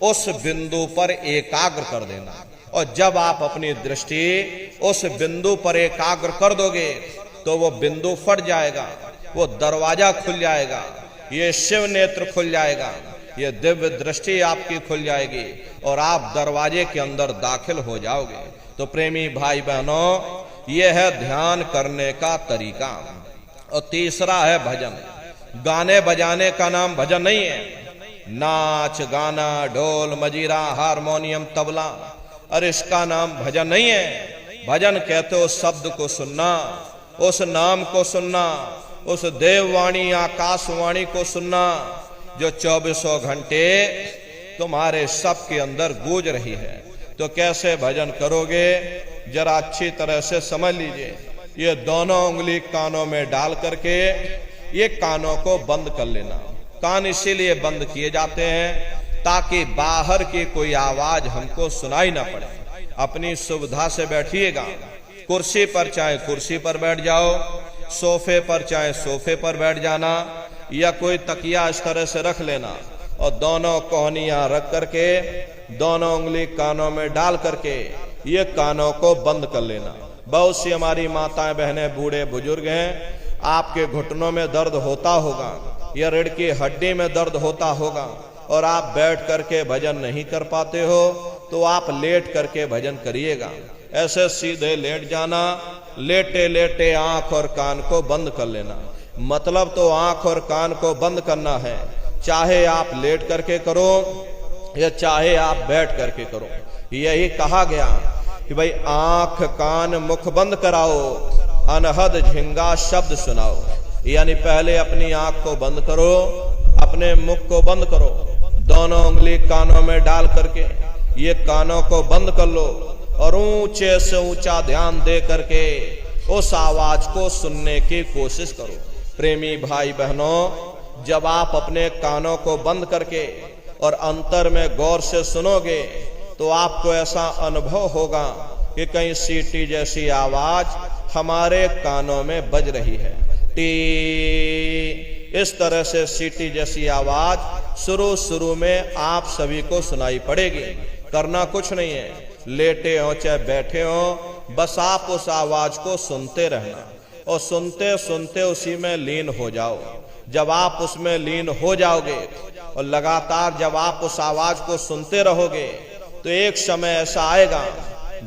उस बिंदु पर एकाग्र कर देना। और जब आप अपनी दृष्टि उस बिंदु पर एकाग्र कर दोगे तो वो बिंदु फट जाएगा, वो दरवाजा खुल जाएगा, ये शिव नेत्र खुल जाएगा, ये दिव्य दृष्टि आपकी खुल जाएगी और आप दरवाजे के अंदर दाखिल हो जाओगे। तो प्रेमी भाई बहनों, ये है ध्यान करने का तरीका। और तीसरा है भजन। गाने बजाने का नाम भजन नहीं है। नाच गाना, ढोल मजीरा, हारमोनियम, तबला, अरे इसका नाम भजन नहीं है। भजन कहते हो शब्द को सुनना, उस नाम को सुनना, उस देववाणी आकाशवाणी को सुनना जो 24 घंटे तुम्हारे सब के अंदर गूंज रही है। तो कैसे भजन करोगे जरा अच्छी तरह से समझ लीजिए। ये दोनों उंगली कानों में डाल करके ये कानों को बंद कर लेना। कान इसीलिए बंद किए जाते हैं ताकि बाहर की कोई आवाज हमको सुनाई ना पड़े। अपनी सुविधा से बैठिएगा, कुर्सी पर चाहे कुर्सी पर बैठ जाओ, सोफे पर चाहे सोफे पर बैठ जाना, या कोई तकिया इस तरह से रख लेना और दोनों कोहनियां रख करके दोनों उंगली कानों में डाल करके ये कानों को बंद कर लेना। बहुत सी हमारी माताएं बहनें बूढ़े बुजुर्ग हैं, आपके घुटनों में दर्द होता होगा या रीढ़ की हड्डी में दर्द होता होगा और आप बैठ करके भजन नहीं कर पाते हो तो आप लेट करके भजन करिएगा। ऐसे सीधे लेट जाना, लेटे लेटे आंख और कान को बंद कर लेना। मतलब तो आंख और कान को बंद करना है, चाहे आप लेट करके करो या चाहे आप बैठ करके करो। यही कहा गया कि भाई आंख कान मुख बंद कराओ, अनहद झिंगा शब्द सुनाओ। यानी पहले अपनी आंख को बंद करो, अपने मुख को बंद करो, दोनों उंगली कानों में डाल करके ये कानों को बंद कर लो और ऊंचे से ऊंचा ध्यान दे करके उस आवाज को सुनने की कोशिश करो। प्रेमी भाई बहनों, जब आप अपने कानों को बंद करके और अंतर में गौर से सुनोगे तो आपको ऐसा अनुभव होगा कि कहीं सीटी जैसी आवाज हमारे कानों में बज रही है। टी, इस तरह से सीटी जैसी आवाज शुरू में आप सभी को सुनाई पड़ेगी। करना कुछ नहीं है, लेटे हो चाहे बैठे हो, बस आप उस आवाज को सुनते रहना और सुनते सुनते उसी में लीन हो जाओ। जब आप उसमें लीन हो जाओगे और लगातार जब आप उस आवाज को सुनते रहोगे तो एक समय ऐसा आएगा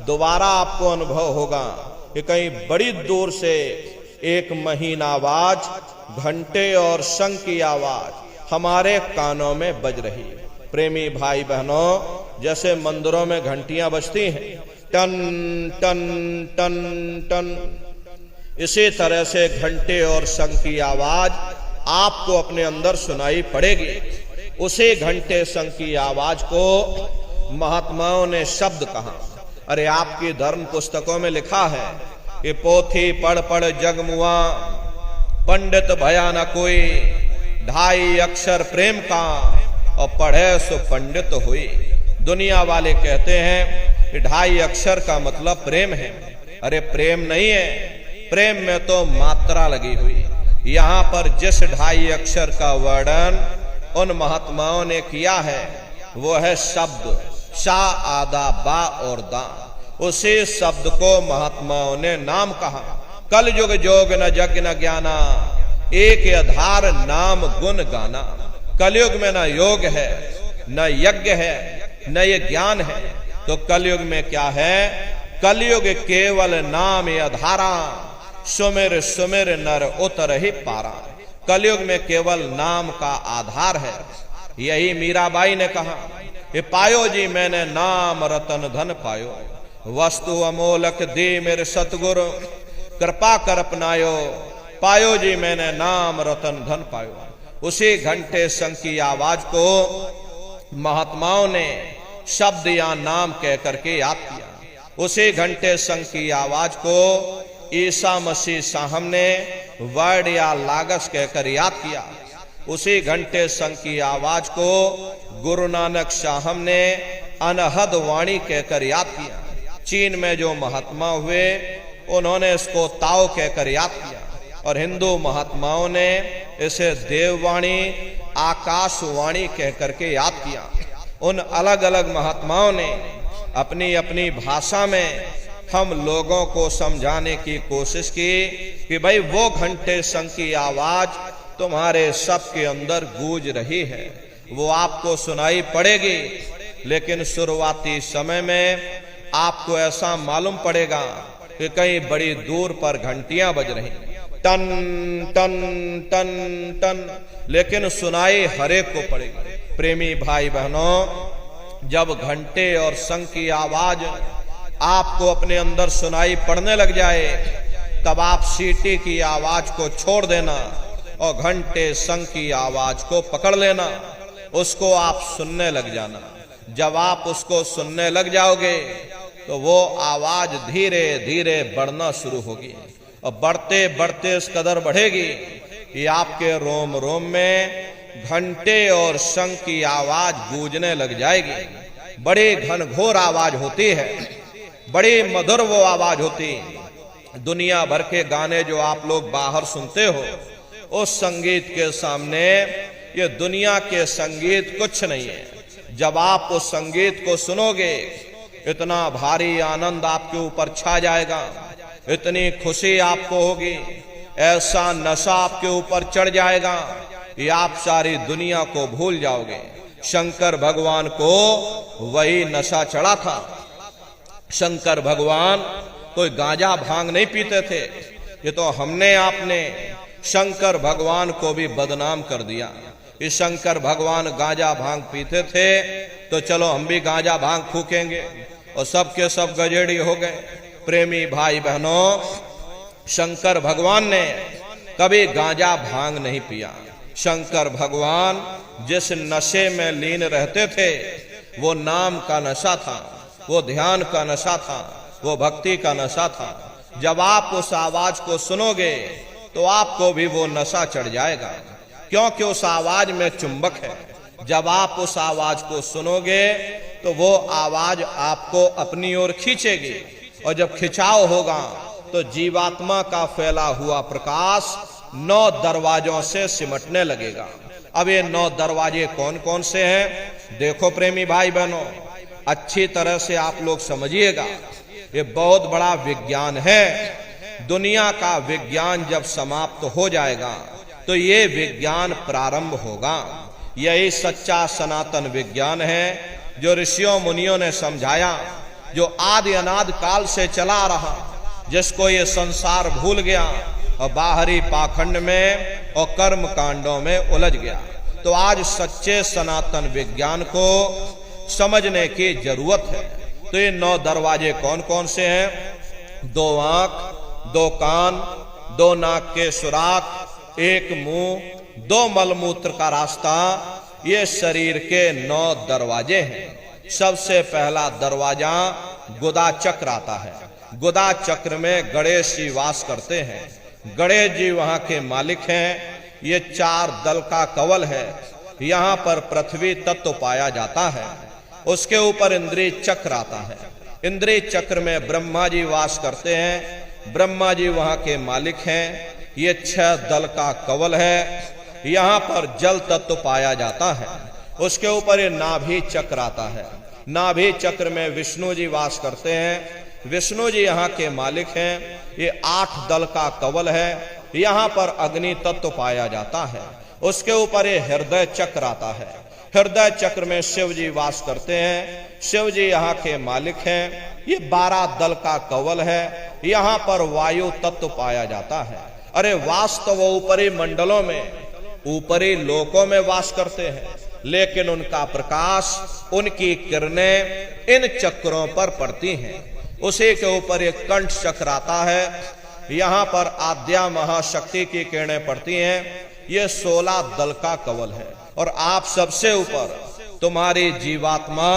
दोबारा आपको अनुभव होगा कि कहीं बड़ी दूर से एक महीन आवाज, घंटे और शंख की आवाज हमारे कानों में बज रही है। प्रेमी भाई बहनों, जैसे मंदिरों में घंटियां बजती हैं, टन टन टन टन, इसी तरह से घंटे और शंख की आवाज आपको अपने अंदर सुनाई पड़ेगी। उसी घंटे शंख की आवाज को महात्माओं ने शब्द कहा। अरे आपकी धर्म पुस्तकों में लिखा है कि पोथी पढ़ पढ़ जग मुआ, पंडित भया न कोई, 2.5 अक्षर प्रेम का और पढ़े सो पंडित हुई। दुनिया वाले कहते हैं कि 2.5 अक्षर का मतलब प्रेम है। अरे प्रेम नहीं है, प्रेम में तो मात्रा लगी हुई। यहाँ पर जिस 2.5 अक्षर का वर्णन उन महात्माओं ने किया है वो है शब्द शा, आदा, बा और दा। उसी शब्द को महात्माओं ने नाम कहा। कल युग जोग न जग न ज्ञाना, एक आधार नाम गुण गाना। कलयुग में न योग है, न यज्ञ है, न ये ज्ञान है। तो कलयुग में क्या है? कलयुग केवल नाम आधारा, सुमिर सुमिर नर उतर ही पारा। कलयुग में केवल नाम का आधार है। यही मीराबाई ने कहा कि पायो जी मैंने नाम रतन धन पायो, वस्तु अमोलक दे मेरे सतगुरु, कृपा कर अपनायो, पायो जी मैंने नाम रतन धन पायो। उसी घंटे शंख की आवाज को महात्माओं ने शब्द या नाम कह करके याद किया। उसी घंटे शंख की आवाज को ईसा मसीह साहब ने वर्ड या लागस कहकर याद किया। उसी घंटे शंख की आवाज को गुरु नानक साहब ने अनहद वाणी कहकर याद किया। चीन में जो महात्मा हुए उन्होंने इसको ताओ कहकर याद किया, और हिंदू महात्माओं ने इसे देववाणी, आकाशवाणी कहकर के याद किया। उन अलग अलग महात्माओं ने अपनी अपनी भाषा में हम लोगों को समझाने की कोशिश की कि भाई वो घंटे शंख की आवाज तुम्हारे सबके अंदर गूंज रही है, वो आपको सुनाई पड़ेगी। लेकिन शुरुआती समय में आपको ऐसा मालूम पड़ेगा कि कहीं बड़ी दूर पर घंटियां बज रही, टन टन टन टन, लेकिन सुनाई हरेक को पड़ेगी। प्रेमी भाई बहनों, जब घंटे और शंख की आवाज आपको अपने अंदर सुनाई पड़ने लग जाए, तब आप सीटी की आवाज को छोड़ देना और घंटे शंख की आवाज को पकड़ लेना, उसको आप सुनने लग जाना। जब आप उसको सुनने लग जाओगे तो वो आवाज धीरे धीरे बढ़ना शुरू होगी, और बढ़ते बढ़ते इस कदर बढ़ेगी कि आपके रोम रोम में घंटे और शंख की आवाज गूंजने लग जाएगी। बड़ी घनघोर आवाज होती है, बड़ी मधुर वो आवाज होती। दुनिया भर के गाने जो आप लोग बाहर सुनते हो, उस संगीत के सामने ये दुनिया के संगीत कुछ नहीं है। जब आप उस संगीत को सुनोगे, इतना भारी आनंद आपके ऊपर छा जाएगा, इतनी खुशी आपको होगी, ऐसा नशा आपके ऊपर चढ़ जाएगा कि आप सारी दुनिया को भूल जाओगे। शंकर भगवान को वही नशा चढ़ा था। शंकर भगवान कोई गांजा भांग नहीं पीते थे। ये तो हमने आपने शंकर भगवान को भी बदनाम कर दिया। इस शंकर भगवान गांजा भांग पीते थे तो चलो हम भी गांजा भांग फूकेंगे, और सबके सब गजेड़ी हो गए। प्रेमी भाई बहनों, शंकर भगवान ने कभी गांजा भांग नहीं पिया। शंकर भगवान जिस नशे में लीन रहते थे वो नाम का नशा था, वो ध्यान का नशा था, वो भक्ति का नशा था। जब आप उस आवाज को सुनोगे तो आपको भी वो नशा चढ़ जाएगा, क्योंकि उस आवाज में चुंबक है। जब आप उस आवाज को सुनोगे तो वो आवाज आपको अपनी ओर खींचेगी, और जब खिंचाव होगा तो जीवात्मा का फैला हुआ प्रकाश 9 दरवाजों से सिमटने लगेगा। अब ये 9 दरवाजे कौन कौन से हैं? देखो प्रेमी भाई बहनों, अच्छी तरह से आप लोग समझिएगा, ये बहुत बड़ा विज्ञान है। दुनिया का विज्ञान जब समाप्त हो जाएगा तो ये विज्ञान प्रारंभ होगा। यही सच्चा सनातन विज्ञान है जो ऋषियों मुनियों ने समझाया। जो आदि अनादि काल से चला रहा, जिसको ये संसार भूल गया और बाहरी पाखंड में और कर्म कांडों में उलझ गया। तो आज सच्चे सनातन विज्ञान को समझने की जरूरत है। तो ये 9 दरवाजे कौन कौन से हैं? 2 आंख, 2 कान, 2 नाक के सुराख, 1 मुंह, 2 मलमूत्र का रास्ता, ये शरीर के 9 दरवाजे हैं। सबसे पहला दरवाजा गुदा चक्र आता है। गुदा चक्र में गणेश जी वास करते हैं। गणेश जी वहां के मालिक हैं। ये 4 दल का कवल है। यहाँ पर पृथ्वी तत्व पाया जाता है। उसके ऊपर इंद्रिय चक्र आता है। इंद्रिय चक्र में ब्रह्मा जी वास करते हैं। ब्रह्मा जी वहां के मालिक हैं। ये 6 दल का कवल है। यहाँ पर जल तत्व पाया जाता है। उसके ऊपर ये नाभि चक्र आता है। नाभि चक्र में विष्णु जी वास करते हैं। विष्णु जी यहाँ के मालिक हैं। ये 8 दल का कवल है। यहाँ पर अग्नि तत्व पाया जाता है। उसके ऊपर ये हृदय चक्र आता है। हृदय चक्र में शिव जी वास करते हैं। शिव जी यहाँ के मालिक हैं। ये 12 दल का कवल है। यहाँ पर वायु तत्व पाया जाता है। अरे वास्तव वो ऊपरी मंडलों में, ऊपरी लोकों में वास करते हैं, लेकिन उनका प्रकाश, उनकी किरणें इन चक्रों पर पड़ती हैं। उसी के ऊपर एक कंठ चक्र आता है। यहाँ पर आद्या महाशक्ति की किरणें पड़ती हैं। ये 16 दल का कवल है। और आप सबसे ऊपर, तुम्हारी जीवात्मा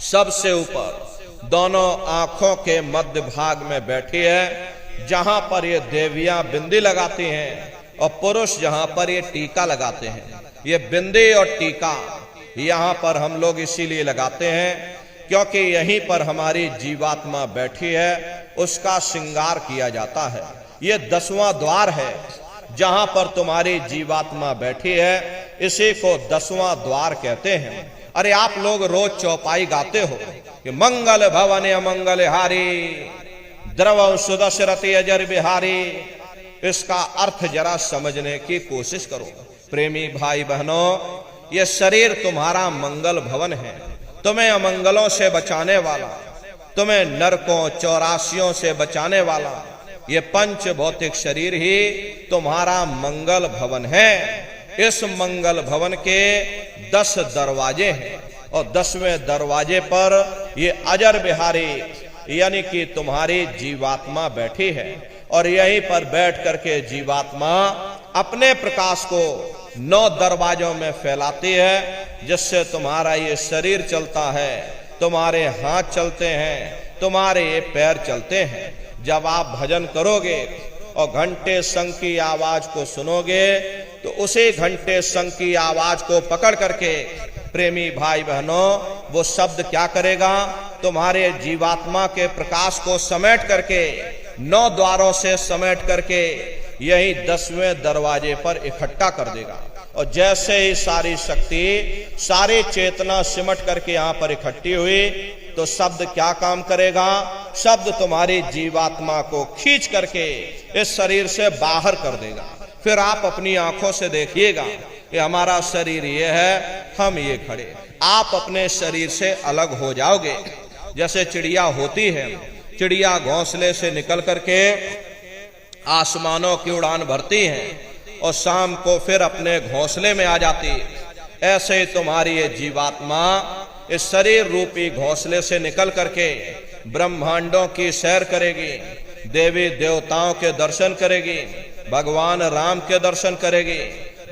सबसे ऊपर दोनों आंखों के मध्य भाग में बैठी है, जहां पर ये देवियां बिंदी लगाती हैं और पुरुष जहां पर ये टीका लगाते हैं। ये बिंदी और टीका यहाँ पर हम लोग इसीलिए लगाते हैं क्योंकि यहीं पर हमारी जीवात्मा बैठी है, उसका श्रृंगार किया जाता है। ये 10वां द्वार है जहां पर तुम्हारी जीवात्मा बैठी है। इसी को 10वां द्वार कहते हैं। अरे आप लोग रोज चौपाई गाते हो कि मंगल भवन अमंगल हारी, द्रव सुदशरथी अजर बिहारी। इसका अर्थ जरा समझने की कोशिश करो। प्रेमी भाई बहनों, ये शरीर तुम्हारा मंगल भवन है, तुम्हें अमंगलों से बचाने वाला, तुम्हें नरकों 84 से बचाने वाला ये पंच भौतिक शरीर ही तुम्हारा मंगल भवन है। इस मंगल भवन के 10 दरवाजे हैं और 10वें दरवाजे पर ये अजर बिहारी यानी कि तुम्हारी जीवात्मा बैठी है। और यहीं पर बैठ करके जीवात्मा अपने प्रकाश को 9 दरवाजों में फैलाती है, जिससे तुम्हारा ये शरीर चलता है, तुम्हारे हाथ चलते हैं, तुम्हारे ये पैर चलते हैं। जब आप भजन करोगे और घंटे शंख की आवाज को सुनोगे तो उसी घंटे शंख की आवाज को पकड़ करके प्रेमी भाई बहनों, वो शब्द क्या करेगा? तुम्हारे जीवात्मा के प्रकाश को समेट करके 9 द्वारों से समेट करके यही 10वें दरवाजे पर इकट्ठा कर देगा। और जैसे ही सारी शक्ति, सारी चेतना सिमट करके यहाँ पर इकट्ठी हुई तो शब्द क्या काम करेगा? शब्द तुम्हारी जीवात्मा को खींच करके इस शरीर से बाहर कर देगा। फिर आप अपनी आंखों से देखिएगा कि हमारा शरीर ये है, हम ये खड़े। आप अपने शरीर से अलग हो जाओगे। जैसे चिड़िया होती है, चिड़िया घोंसले से निकल करके आसमानों की उड़ान भरती है और शाम को फिर अपने घोंसले में आ जाती है। ऐसे ही तुम्हारी ये जीवात्मा इस शरीर रूपी घोंसले से निकल करके ब्रह्मांडों की सैर करेगी, देवी देवताओं के दर्शन करेगी, भगवान राम के दर्शन करेगी,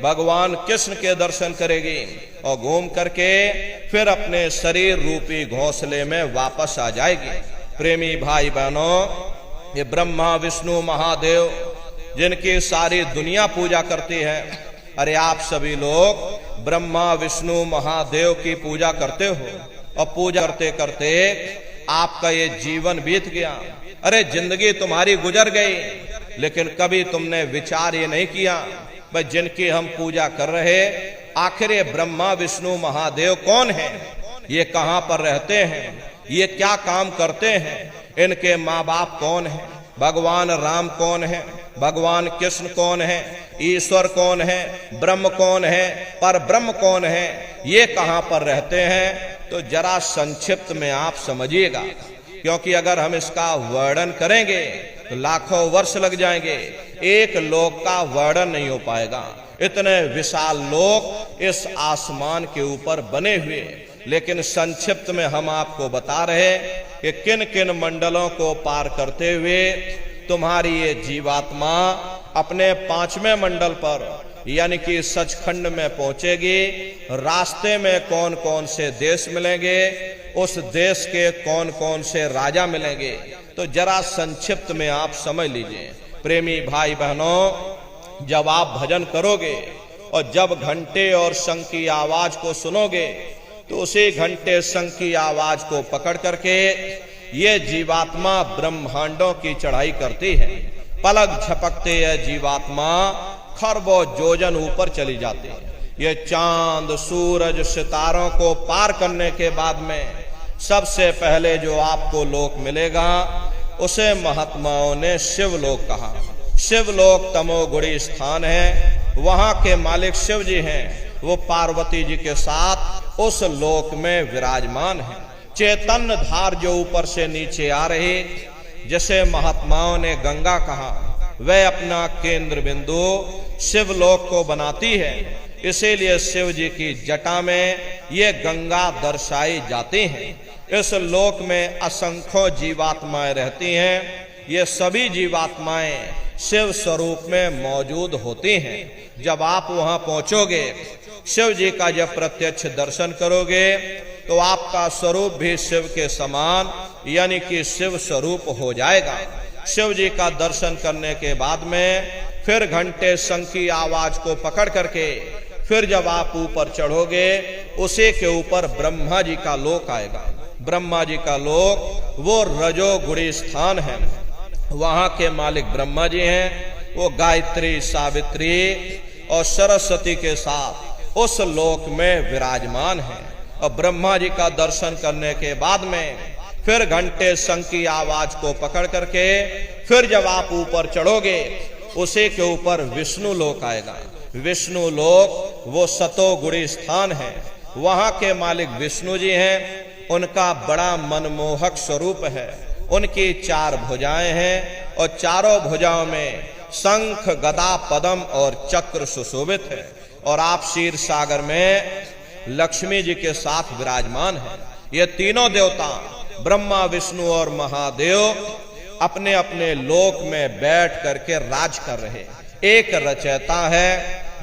भगवान कृष्ण के दर्शन करेगी और घूम करके फिर अपने शरीर रूपी घोंसले में वापस आ जाएगी। प्रेमी भाई बहनों, ये ब्रह्मा विष्णु महादेव जिनकी सारी दुनिया पूजा करती है, अरे आप सभी लोग ब्रह्मा विष्णु महादेव की पूजा करते हो और पूजा करते करते आपका ये जीवन बीत गया। अरे जिंदगी तुम्हारी गुजर गई, लेकिन कभी तुमने विचार ये नहीं किया भाई जिनकी हम पूजा कर रहे, आखिर ये ब्रह्मा विष्णु महादेव कौन है? ये कहाँ पर रहते हैं? ये क्या काम करते हैं? इनके माँ बाप कौन है? भगवान राम कौन है? भगवान कृष्ण कौन है? ईश्वर कौन है? ब्रह्म कौन है? पर ब्रह्म कौन है? ये कहाँ पर रहते हैं? तो जरा संक्षिप्त में आप समझिएगा, क्योंकि अगर हम इसका वर्णन करेंगे तो लाखों वर्ष लग जाएंगे, एक लोक का वर्णन नहीं हो पाएगा। इतने विशाल लोक इस आसमान के ऊपर बने हुए, लेकिन संक्षिप्त में हम आपको बता रहे कि किन किन मंडलों को पार करते हुए तुम्हारी ये जीवात्मा अपने 5वें मंडल पर यानी कि सचखंड में पहुंचेगी। रास्ते में कौन कौन से देश मिलेंगे, उस देश के कौन कौन से राजा मिलेंगे, तो जरा संक्षिप्त में आप समझ लीजिए। प्रेमी भाई बहनों, जब आप भजन करोगे और जब घंटे और शंख की आवाज को सुनोगे, तो उसी घंटे शंख की आवाज को पकड़ करके ये जीवात्मा ब्रह्मांडों की चढ़ाई करती है। पलक झपकते यह जीवात्मा खरबों योजन ऊपर चली जाती है। ये चांद सूरज सितारों को पार करने के बाद में सबसे पहले जो आपको लोक मिलेगा, उसे महात्माओं ने शिवलोक कहा। शिवलोक तमोगुणी स्थान है, वहां के मालिक शिव जी हैं। वो पार्वती जी के साथ उस लोक में विराजमान है। चैतन्य धार जो ऊपर से नीचे आ रही, जैसे महात्माओं ने गंगा कहा, वह अपना केंद्र बिंदु शिवलोक को बनाती है। इसीलिए शिव जी की जटा में ये गंगा दर्शाई जाती है। इस लोक में असंख्यों जीवात्माएं रहती हैं। ये सभी जीवात्माएं शिव स्वरूप में मौजूद होती हैं। जब आप वहां पहुंचोगे, शिव जी का जब प्रत्यक्ष दर्शन करोगे, तो आपका स्वरूप भी शिव के समान यानी कि शिव स्वरूप हो जाएगा। शिव जी का दर्शन करने के बाद में फिर घंटे शंख की आवाज को पकड़ करके फिर जब आप ऊपर चढ़ोगे, उसी के ऊपर ब्रह्मा जी का लोक आएगा। ब्रह्मा जी का लोक वो रजोगुणी स्थान है। वहां के मालिक ब्रह्मा जी हैं। वो गायत्री, सावित्री और सरस्वती के साथ उस लोक में विराजमान है। और ब्रह्मा जी का दर्शन करने के बाद में फिर घंटे शंख की आवाज को पकड़ करके फिर जब आप ऊपर चढ़ोगे, उसी के ऊपर विष्णु लोक आएगा। विष्णु लोक वो सतोगुणी स्थान है। वहां के मालिक विष्णु जी हैं। उनका बड़ा मनमोहक स्वरूप है। उनकी 4 भुजाएं हैं और चारों भुजाओं में शंख, गदा, पद्म और चक्र सुशोभित है। और आप क्षीर सागर में लक्ष्मी जी के साथ विराजमान है। ये तीनों देवता ब्रह्मा, विष्णु और महादेव अपने अपने लोक में बैठ करके राज कर रहे। एक रचयिता है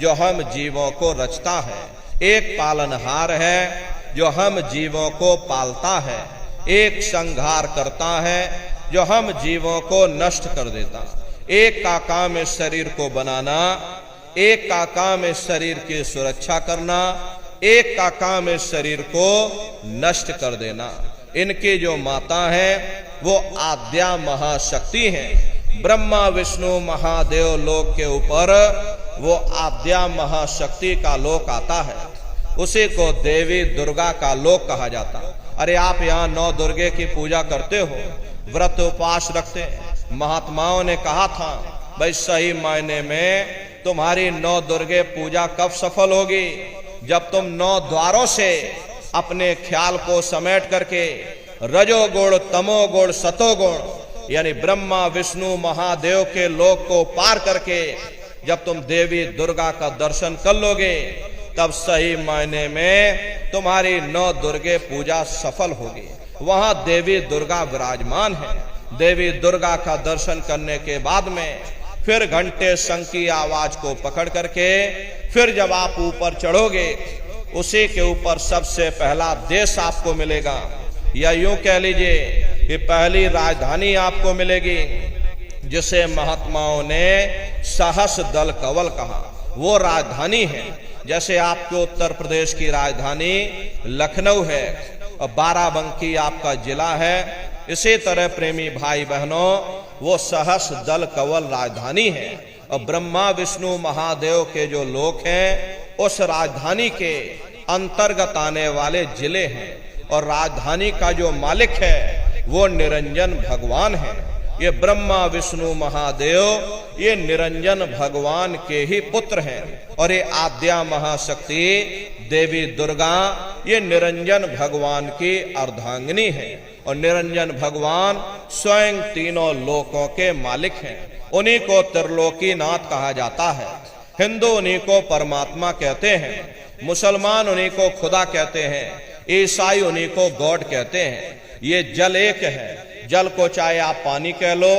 जो हम जीवों को रचता है, एक पालनहार है जो हम जीवों को पालता है, एक संहार करता है जो हम जीवों को नष्ट कर देता। एक का काम इस शरीर को बनाना, एक का काम इस शरीर की सुरक्षा करना, एक का काम इस शरीर को नष्ट कर देना। इनकी जो माता है वो आद्या महाशक्ति है। ब्रह्मा, विष्णु, महादेव लोक के ऊपर वो आद्या महाशक्ति का लोक आता है। उसी को देवी दुर्गा का लोक कहा जाता। अरे आप यहाँ 9 दुर्गे की पूजा करते हो, व्रत उपवास रखते हैं। महात्माओं ने कहा था, भाई सही मायने में तुम्हारी 9 दुर्गे पूजा कब सफल होगी? जब तुम 9 द्वारों से अपने ख्याल को समेट करके रजोगुण, तमोगुण, सतोगुण यानी ब्रह्मा, विष्णु, महादेव के लोक को पार करके जब तुम देवी दुर्गा का दर्शन कर लोगे, तब सही मायने में तुम्हारी 9 दुर्गे पूजा सफल होगी। वहां देवी दुर्गा विराजमान है। देवी दुर्गा का दर्शन करने के बाद में फिर घंटे शंख की आवाज को पकड़ करके फिर जब आप ऊपर चढ़ोगे, उसी के ऊपर सबसे पहला देश आपको मिलेगा, या यूं कह लीजिए कि पहली राजधानी आपको मिलेगी, जिसे महात्माओं ने सहस दल कवल कहा। वो राजधानी है। जैसे आपके उत्तर प्रदेश की राजधानी लखनऊ है और बाराबंकी आपका जिला है, इसी तरह प्रेमी भाई बहनों वो सहस दल कवल राजधानी है। और ब्रह्मा, विष्णु, महादेव के जो लोक हैं, उस राजधानी के अंतर्गत आने वाले जिले हैं। और राजधानी का जो मालिक है वो निरंजन भगवान है। ये ब्रह्मा विष्णु महादेव ये निरंजन भगवान के ही पुत्र हैं। और ये आद्या महाशक्ति देवी दुर्गा ये निरंजन भगवान की अर्धांगिनी है। और निरंजन भगवान स्वयं तीनों लोकों के मालिक हैं। उन्हीं को त्रिलोकीनाथ कहा जाता है। हिंदू उन्हीं को परमात्मा कहते हैं, मुसलमान उन्हीं को खुदा कहते हैं, ईसाई उन्हीं को गॉड कहते हैं। ये जल एक है। जल को चाहे आप पानी कह लो,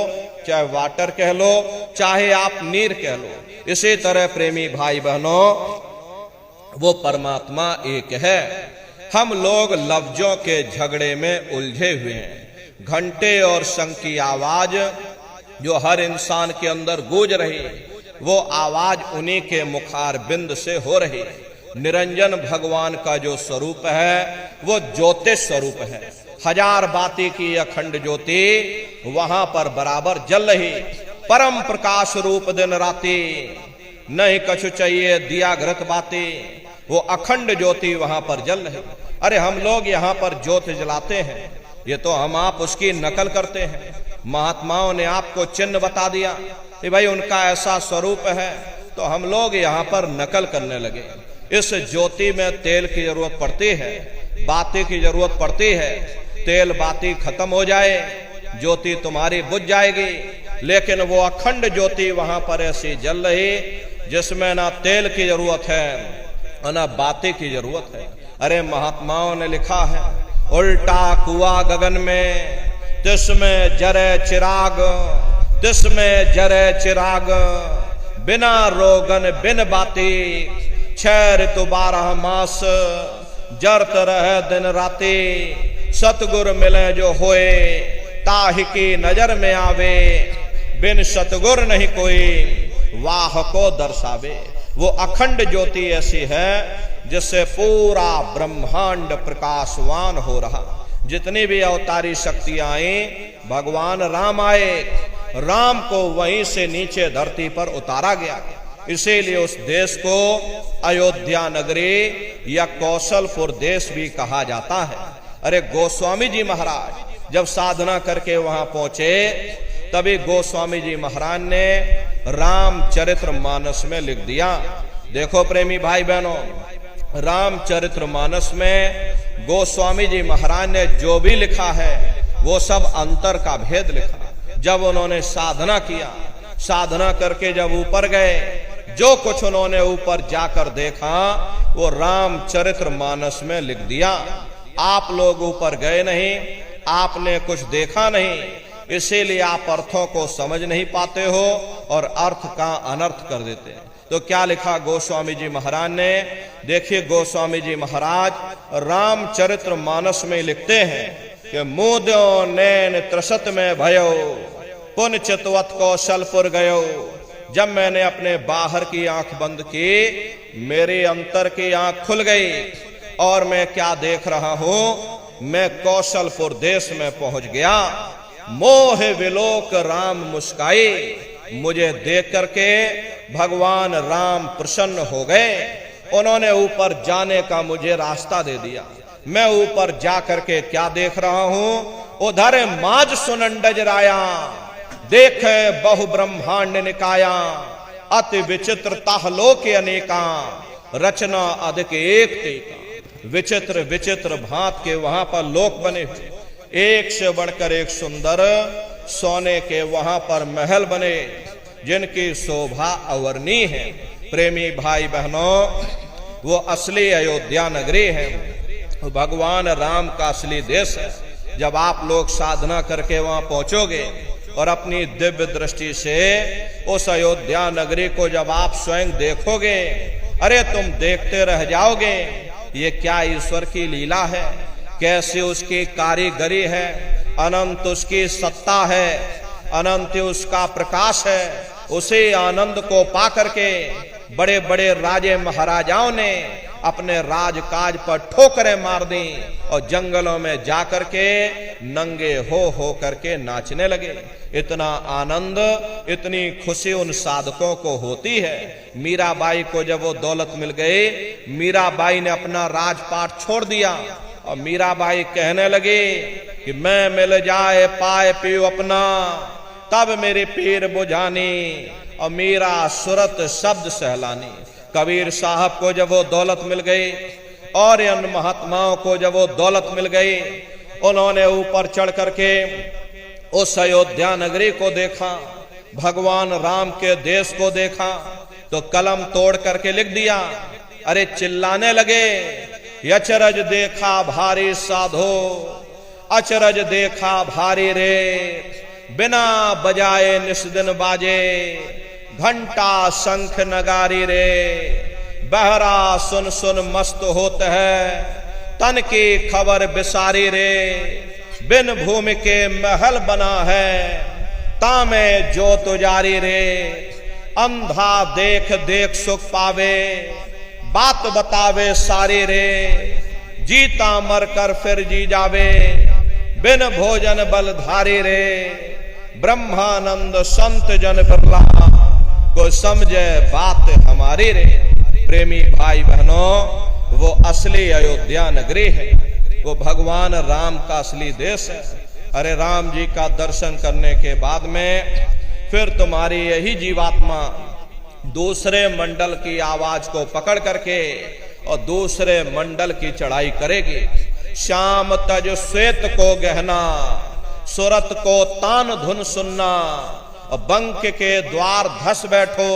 चाहे वाटर कह लो, चाहे आप नीर कह लो। इसी तरह प्रेमी भाई बहनों, वो परमात्मा एक है। हम लोग लफ्जों के झगड़े में उलझे हुए हैं। घंटे और शंख की आवाज जो हर इंसान के अंदर गूंज रही, वो आवाज उन्हीं के मुखार बिंद से हो रही। निरंजन भगवान का जो स्वरूप है वो ज्योतिष स्वरूप है। हजार बाती की अखंड ज्योति वहां पर बराबर जल रही। परम प्रकाश रूप दिन राती, नहीं कछु चाहिए दिया घृत बाती। वो अखंड ज्योति वहां पर जल रही। अरे हम लोग यहाँ पर ज्योति जलाते हैं, ये तो हम आप उसकी नकल करते हैं। महात्माओं ने आपको चिन्ह बता दिया कि भाई उनका ऐसा स्वरूप है, तो हम लोग यहाँ पर नकल करने लगे। इस ज्योति में तेल की जरूरत पड़ती है, बाती की जरूरत पड़ती है। तेल बाती खत्म हो जाए, ज्योति तुम्हारी बुझ जाएगी। लेकिन वो अखंड ज्योति वहां पर ऐसी जल रही जिसमें ना तेल की जरूरत है और ना बाती की जरूरत है। अरे महात्माओं ने लिखा है, उल्टा कुआं गगन में तिसमें जरे चिराग, तिसमें जरे चिराग, बिना रोगन बिन बाती, 6 ऋतु 12 मास, जरत रहे दिन राती। सतगुर मिले जो होए, ताहि की नजर में आवे, बिन सतगुर नहीं कोई, वाह को दर्शावे। वो अखंड ज्योति ऐसी है जिससे पूरा ब्रह्मांड प्रकाशवान हो रहा। जितनी भी अवतारी शक्तियां आई, भगवान राम आए, राम को वहीं से नीचे धरती पर उतारा गया। इसीलिए उस देश को अयोध्या नगरी या कौशलपुर देश भी कहा जाता है। अरे गोस्वामी जी महाराज जब साधना करके वहां पहुंचे, तभी गोस्वामी जी महाराज ने रामचरितमानस में लिख दिया। देखो प्रेमी भाई बहनों, रामचरितमानस में गोस्वामी जी महाराज ने जो भी लिखा है वो सब अंतर का भेद लिखा। जब उन्होंने साधना किया, साधना करके जब ऊपर गए, जो कुछ उन्होंने ऊपर जाकर देखा वो रामचरितमानस में लिख दिया। आप लोग ऊपर गए नहीं, आपने कुछ देखा नहीं, इसीलिए आप अर्थों को समझ नहीं पाते हो और अर्थ का अनर्थ कर देते हैं। तो क्या लिखा गोस्वामी जी महाराज ने? देखिए गोस्वामी जी महाराज रामचरितमानस में लिखते हैं कि मुद्यो नैन त्रसत में भयो, पुन चितवत कौशलपुर गयो। जब मैंने अपने बाहर की आंख बंद की, मेरे अंतर की आंख खुल गई और मैं क्या देख रहा हूं, मैं कौशलपुर देश में पहुंच गया। मोह विलोक राम मुस्काई, मुझे देख करके भगवान राम प्रसन्न हो गए। उन्होंने ऊपर जाने का मुझे रास्ता दे दिया। मैं ऊपर जा करके क्या देख रहा हूं, उधर माज सुनंडज राया, देखे बहु ब्रह्मांड निकाया, अति विचित्र ताहलोक अनेका, रचना अधिक एक तेका। विचित्र विचित्र भांत के वहां पर लोक बने हुए, एक से बढ़कर एक सुंदर सोने के वहां पर महल बने जिनकी शोभा अवर्णीय है। प्रेमी भाई बहनों, वो असली अयोध्या नगरी है, भगवान राम का असली देश है। जब आप लोग साधना करके वहां पहुंचोगे और अपनी दिव्य दृष्टि से उस अयोध्या नगरी को जब आप स्वयं देखोगे, अरे तुम देखते रह जाओगे, ये क्या ईश्वर की लीला है, कैसे उसकी कारीगरी है, अनंत उसकी सत्ता है, अनंत उसका प्रकाश है। उसी आनंद को पा करके बड़े बड़े राजे महाराजाओं ने अपने राजकाज पर ठोकरें मार दी और जंगलों में जाकर के नंगे हो करके नाचने लगे। इतना आनंद, इतनी खुशी उन साधकों को होती है। मीराबाई को जब वो दौलत मिल गई, मीराबाई ने अपना राजपाट छोड़ दिया और मीराबाई कहने लगी कि मैं मिल जाए पाए पियो अपना, तब मेरे पीर बुझानी और मेरा सूरत शब्द सहलानी। कबीर साहब को जब वो दौलत मिल गई और इन महात्माओं को जब वो दौलत मिल गई, उन्होंने ऊपर चढ़ करके उस अयोध्या नगरी को देखा, भगवान राम के देश को देखा, तो कलम तोड़ करके लिख दिया। अरे चिल्लाने लगे, अचरज देखा भारी साधो, अचरज देखा भारी रे, बिना बजाए निस्दिन बाजे, घंटा शंख नगारी रे, बहरा सुन सुन मस्त होत है, तन की खबर बिसारी रे, बिन भूमि के महल बना है, तामे जोत उजारी रे, अंधा देख देख सुख पावे, बात बतावे सारी रे, जीता मर कर फिर जी जावे, बिन भोजन बलधारी रे, ब्रह्मानंद संत जन बिरला, को समझे बात हमारी रे। प्रेमी भाई बहनों, वो असली अयोध्या नगरी है, वो भगवान राम का असली देश है। अरे राम जी का दर्शन करने के बाद में फिर तुम्हारी यही जीवात्मा दूसरे मंडल की आवाज को पकड़ करके और दूसरे मंडल की चढ़ाई करेगी। श्याम तज श्वेत को गहना, सुरत को तान धुन सुनना, और बंक के द्वार धस बैठो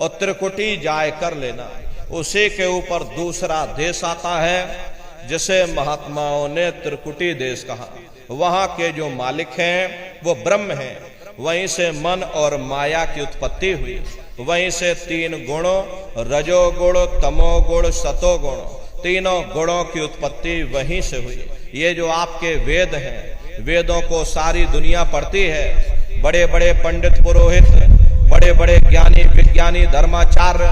और त्रिकुटी जाय कर लेना। उसी के ऊपर दूसरा देश आता है जिसे महात्माओं ने त्रिकुटी देश कहा। वहां के जो मालिक हैं वो ब्रह्म हैं, वहीं से मन और माया की उत्पत्ति हुई, वहीं से तीन गुणों रजोगुण तमोगुण सतोगुण, तीनों गुणों की उत्पत्ति वहीं से हुई। ये जो आपके वेद हैं, वेदों को सारी दुनिया पढ़ती है, बड़े बड़े पंडित पुरोहित, बड़े बड़े ज्ञानी विज्ञानी धर्माचार्य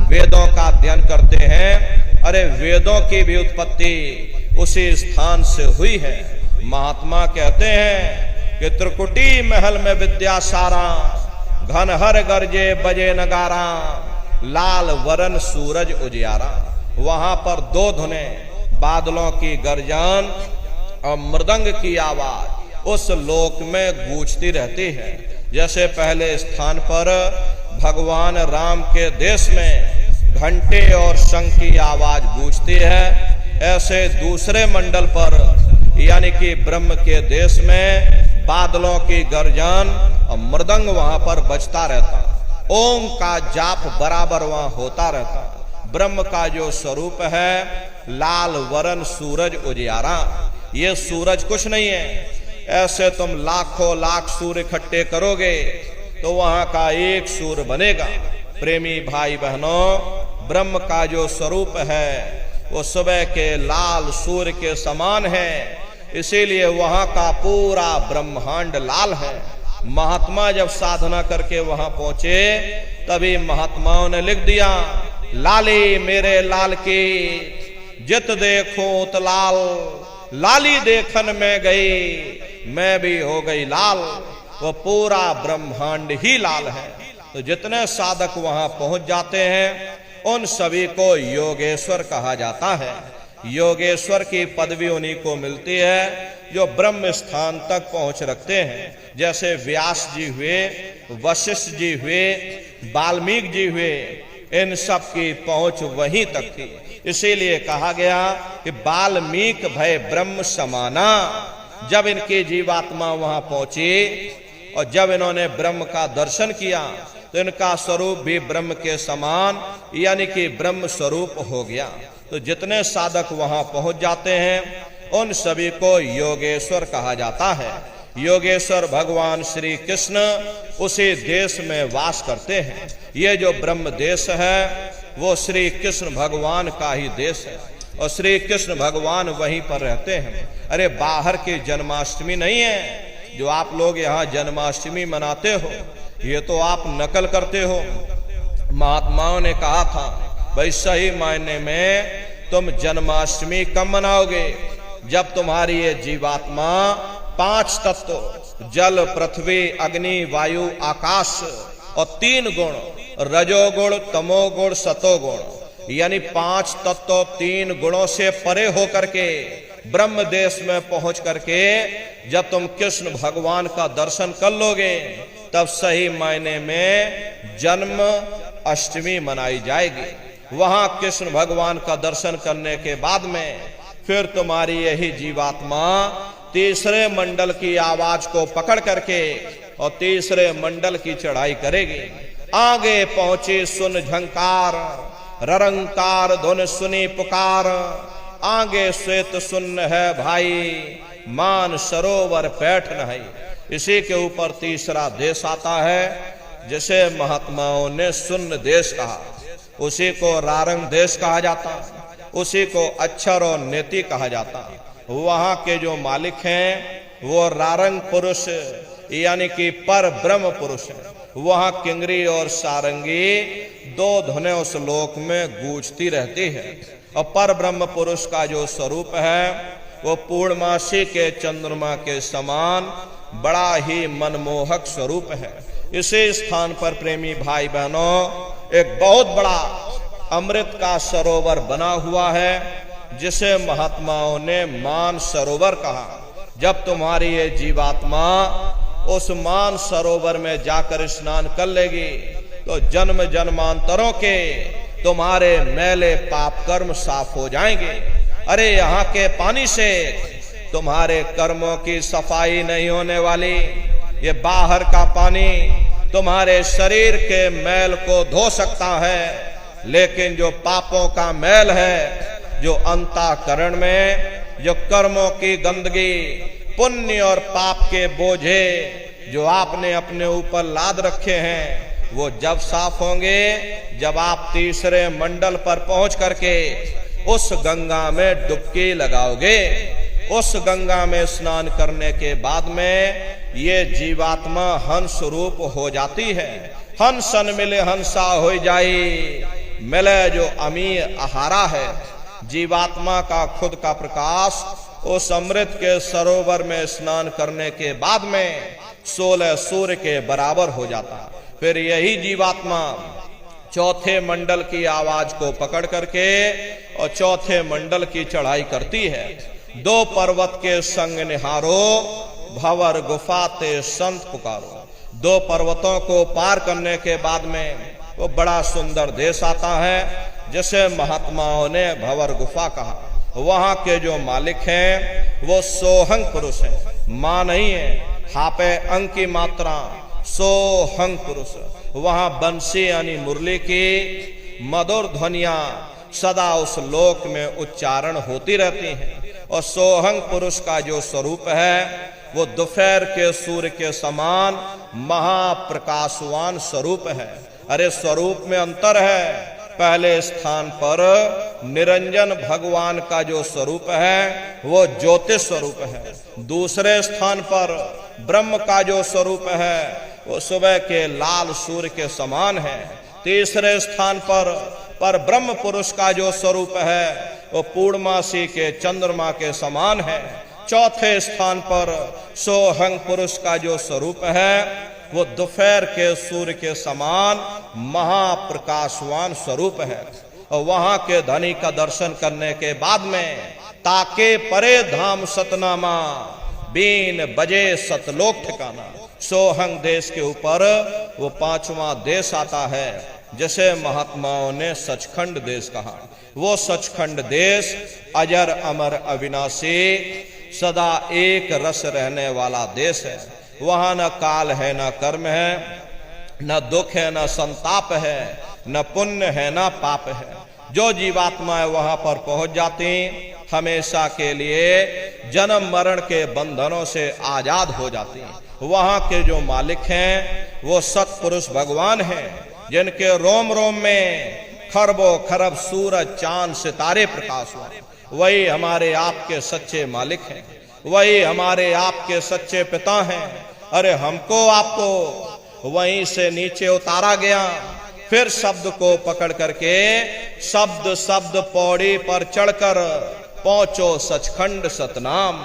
वेदों का अध्ययन करते हैं। अरे वेदों की भी उत्पत्ति उसी स्थान से हुई है। महात्मा कहते हैं कि त्रिकुटी महल में विद्या सारा, घनहर गरजे बजे नगारा, लाल वरन सूरज उजियारा। वहां पर दो धुने, बादलों की गर्जन और मृदंग की आवाज उस लोक में गूंजती रहती है। जैसे पहले स्थान पर भगवान राम के देश में घंटे और शंख की आवाज गूंजती है, ऐसे दूसरे मंडल पर यानी कि ब्रह्म के देश में बादलों की गर्जन और मृदंग वहां पर बजता रहता, ओम का जाप बराबर वहां होता रहता। ब्रह्म का जो स्वरूप है लाल वरन सूरज उजियारा। ये सूरज कुछ नहीं है, ऐसे तुम लाखों लाख सूर्य इकट्ठे करोगे तो वहां का एक सूर्य बनेगा। प्रेमी भाई बहनों, ब्रह्म का जो स्वरूप है वो सुबह के लाल सूर्य के समान है, इसीलिए वहां का पूरा ब्रह्मांड लाल है। महात्मा जब साधना करके वहां पहुंचे तभी महात्माओं ने लिख दिया, लाली मेरे लाल की जित देखो तो लाल, लाली देखन में गई मैं भी हो गई लाल। वो पूरा ब्रह्मांड ही लाल है। तो जितने साधक वहां पहुंच जाते हैं उन सभी को योगेश्वर कहा जाता है। योगेश्वर की पदवी उन्हीं को मिलती है जो ब्रह्म स्थान तक पहुंच रखते हैं। जैसे व्यास जी हुए, वशिष्ठ जी हुए, वाल्मीकि जी हुए, इन सब की पहुंच वहीं तक थी। इसीलिए कहा गया कि वाल्मीकि भय ब्रह्म समाना। जब इनकी जीवात्मा वहां पहुंची और जब इन्होंने ब्रह्म का दर्शन किया तो इनका स्वरूप भी ब्रह्म के समान यानी कि ब्रह्म स्वरूप हो गया। तो जितने साधक वहां पहुंच जाते हैं उन सभी को योगेश्वर कहा जाता है। योगेश्वर भगवान श्री कृष्ण उसी देश में वास करते हैं। ये जो ब्रह्म देश है वो श्री कृष्ण भगवान का ही देश है और श्री कृष्ण भगवान वहीं पर रहते हैं। अरे बाहर की जन्माष्टमी नहीं है जो आप लोग यहाँ जन्माष्टमी मनाते हो, ये तो आप नकल करते हो। महात्माओं ने कहा था भाई सही मायने में तुम जन्माष्टमी कब मनाओगे, जब तुम्हारी ये जीवात्मा 5 तत्व जल पृथ्वी अग्नि वायु आकाश और 3 गुण रजोगुण तमोगुण सतोगुण यानी 5 तत्व 3 गुणों से परे होकर के ब्रह्म देश में पहुंच करके जब तुम कृष्ण भगवान का दर्शन कर लोगे तब सही मायने में जन्म अष्टमी मनाई जाएगी। वहां कृष्ण भगवान का दर्शन करने के बाद में फिर तुम्हारी यही जीवात्मा तीसरे मंडल की आवाज को पकड़ करके और तीसरे मंडल की चढ़ाई करेगी। आगे पहुंची सुन झंकार, ररंकार धुन सुनी पुकार, आगे श्वेत सुन्न है भाई, मान सरोवर पैठ नहीं। इसी के ऊपर तीसरा देश आता है जिसे महात्माओं ने सुन्न देश कहा, उसी को रारंग देश कहा जाता, उसी को अक्षर और नेति कहा जाता। वहां के जो मालिक हैं वो रारंग पुरुष यानी कि पर ब्रह्म पुरुष है। वहां किंगरी और सारंगी दो धुनें उस लोक में गूंजती रहती है। और पर ब्रह्म पुरुष का जो स्वरूप है वो पूर्णमासी के चंद्रमा के समान बड़ा ही मनमोहक स्वरूप है। इसी स्थान पर प्रेमी भाई बहनों एक बहुत बड़ा अमृत का सरोवर बना हुआ है जिसे महात्माओं ने मान सरोवर कहा। जब तुम्हारी ये जीवात्मा उस मान सरोवर में जाकर स्नान कर लेगी तो जन्म जन्मांतरों के तुम्हारे मैले पाप कर्म साफ हो जाएंगे। अरे यहाँ के पानी से तुम्हारे कर्मों की सफाई नहीं होने वाली, ये बाहर का पानी तुम्हारे शरीर के मैल को धो सकता है, लेकिन जो पापों का मैल है, जो अंतःकरण में जो कर्मों की गंदगी, पुण्य और पाप के बोझे जो आपने अपने ऊपर लाद रखे हैं, वो जब साफ होंगे जब आप तीसरे मंडल पर पहुंच करके उस गंगा में डुबकी लगाओगे। उस गंगा में स्नान करने के बाद में ये जीवात्मा हंस रूप हो जाती है। हंसन मिले हंसा हो जाई, मिले जो अमी आहारा है। जीवात्मा का खुद का प्रकाश उस अमृत के सरोवर में स्नान करने के बाद में 16 सूर्य के बराबर हो जाता। फिर यही जीवात्मा चौथे मंडल की आवाज को पकड़ करके और चौथे मंडल की चढ़ाई करती है। 2 पर्वत के संग निहारो, भंवर गुफा ते संत पुकारो। 2 पर्वतों को पार करने के बाद में वो बड़ा सुंदर देश आता है जिसे महात्माओं ने भंवर गुफा कहा। वहां के जो मालिक हैं वो सोहंग पुरुष हैं, मां नहीं है। हापे अंक की मात्रा सोहंग पुरुष। वहां बंसी यानी मुरली की मधुर ध्वनियां सदा उस लोक में उच्चारण होती रहती हैं। और सोहंग पुरुष का जो स्वरूप है वो दोपहर के सूर्य के समान महाप्रकाशवान स्वरूप है। अरे स्वरूप में अंतर है। पहले स्थान पर निरंजन भगवान का जो स्वरूप है वो ज्योतिष स्वरूप है। दूसरे स्थान पर ब्रह्म का जो स्वरूप है वो सुबह के लाल सूर्य के समान है। तीसरे स्थान पर ब्रह्म पुरुष का जो स्वरूप है वो पूर्णमासी के चंद्रमा के समान है। चौथे स्थान पर सोहंग पुरुष का जो स्वरूप है वो दोपहर के सूर्य के समान महाप्रकाशवान स्वरूप है। और वहां के धनी का दर्शन करने के बाद में ताके परे धाम सतनामा, बीन बजे सतलोक ठिकाना। सोहंग देश के ऊपर वो 5वां देश आता है जिसे महात्माओं ने सचखंड देश कहा। वो सचखंड देश अजर अमर अविनाशी सदा एक रस रहने वाला देश है। वहां न काल है, न कर्म है, न दुख है, न संताप है, न पुण्य है, न पाप है। जो जीवात्माएं वहां पर पहुंच जाती हमेशा के लिए जन्म मरण के बंधनों से आजाद हो जाती। वहां के जो मालिक हैं वो सत्पुरुष भगवान हैं जिनके रोम रोम में खरबों खरब सूरज चांद सितारे प्रकाश हुआ। वही हमारे आपके सच्चे मालिक हैं, वही हमारे आपके सच्चे पिता हैं। अरे हमको आपको वहीं से नीचे उतारा गया, फिर शब्द को पकड़ करके शब्द शब्द पौड़ी पर चढ़कर पहुंचो सचखंड सतनाम।